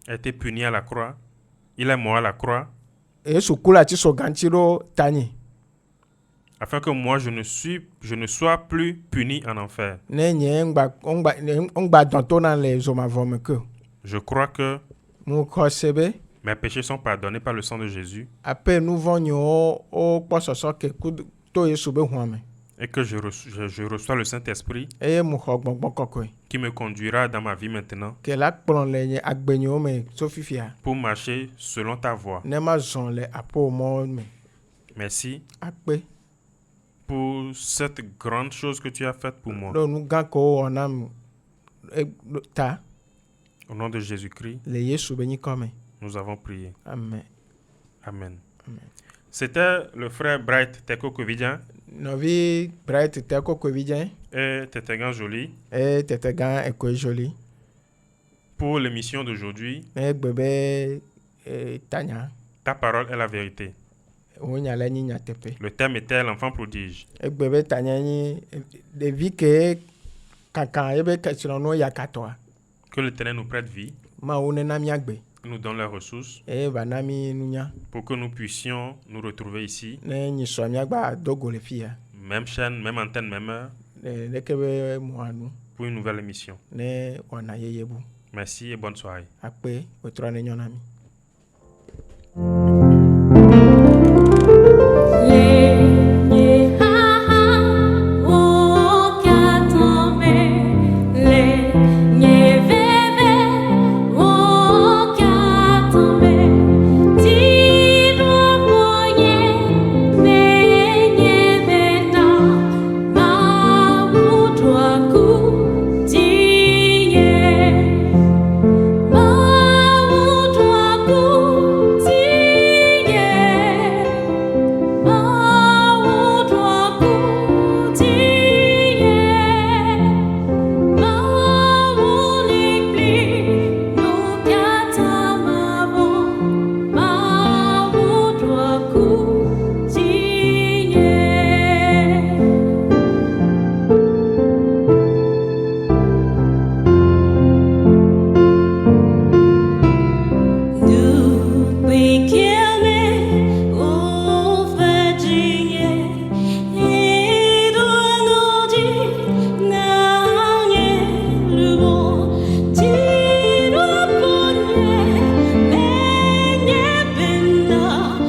S1: A été puni à la croix. Il est mort à la croix
S2: Yesu ku le atisɔ gãŋtsi ɖo tanyi.
S1: afin que moi, je ne sois plus puni en enfer.
S2: Ne nye ŋgba dɔn to na le zɔmavɔ me ke.
S1: Je crois que
S2: Mu xɔ se be,
S1: mes péchés sont pardonnés par le sang de Jésus
S2: aƒe nu vɔ nyiwo wokpɔ sɔsɔ ke ku to Yesu be hũa me.
S1: et que je reçois le Saint-Esprit
S2: Eye mu xɔ gbɔgbɔ kɔkɔe.
S1: qui me conduira dans ma vie maintenant
S2: Ke la kplɔ le nye agbe nyiwo me tso fifia.
S1: pour marcher selon ta voie.
S2: Ne ma zɔn le aƒe mɔ me.
S1: Merci
S2: Akpe.
S1: pour cette grande chose que tu as faite pour moi.
S2: Ɖo nu gã ko wɔ nam ta
S1: Au nom de Jésus-Christ,
S2: le Yesu be nyikɔ me.
S1: nous avons prié.
S2: Amen.
S1: Amen.
S2: Amen.
S1: C'était le frère Bright Teko Kovidjan
S2: Nɔvi Bright te koko vidzẽ.
S1: et Tetegan Jolie
S2: Eye tete gã ekoe joli.
S1: pour l'émission d'aujourd'hui.
S2: Egbe be tanya.
S1: Ta parole est la vérité.
S2: Wo nya le nyi nyateƒe.
S1: Le thème était l'enfant prodige.
S2: Egbe be tanya nyi ɖevi ke kaka ebe kesinɔnuwo yakatɔa.
S1: Que l'Éternel nous prête vie,
S2: Mawu nena míagbe.
S1: nous donne les ressources
S2: Eye va na mí nunya.
S1: pour que nous puissions nous retrouver ici.
S2: Ne nyisɔ míagba do go le fia.
S1: Même chaîne, même antenne, même heure,
S2: Leke be mua nu.
S1: pour une nouvelle émission.
S2: Ne wɔna yeye bu.
S1: Merci et bonne soirée.
S2: Akpe wetrɔ ne nyɔ na mí.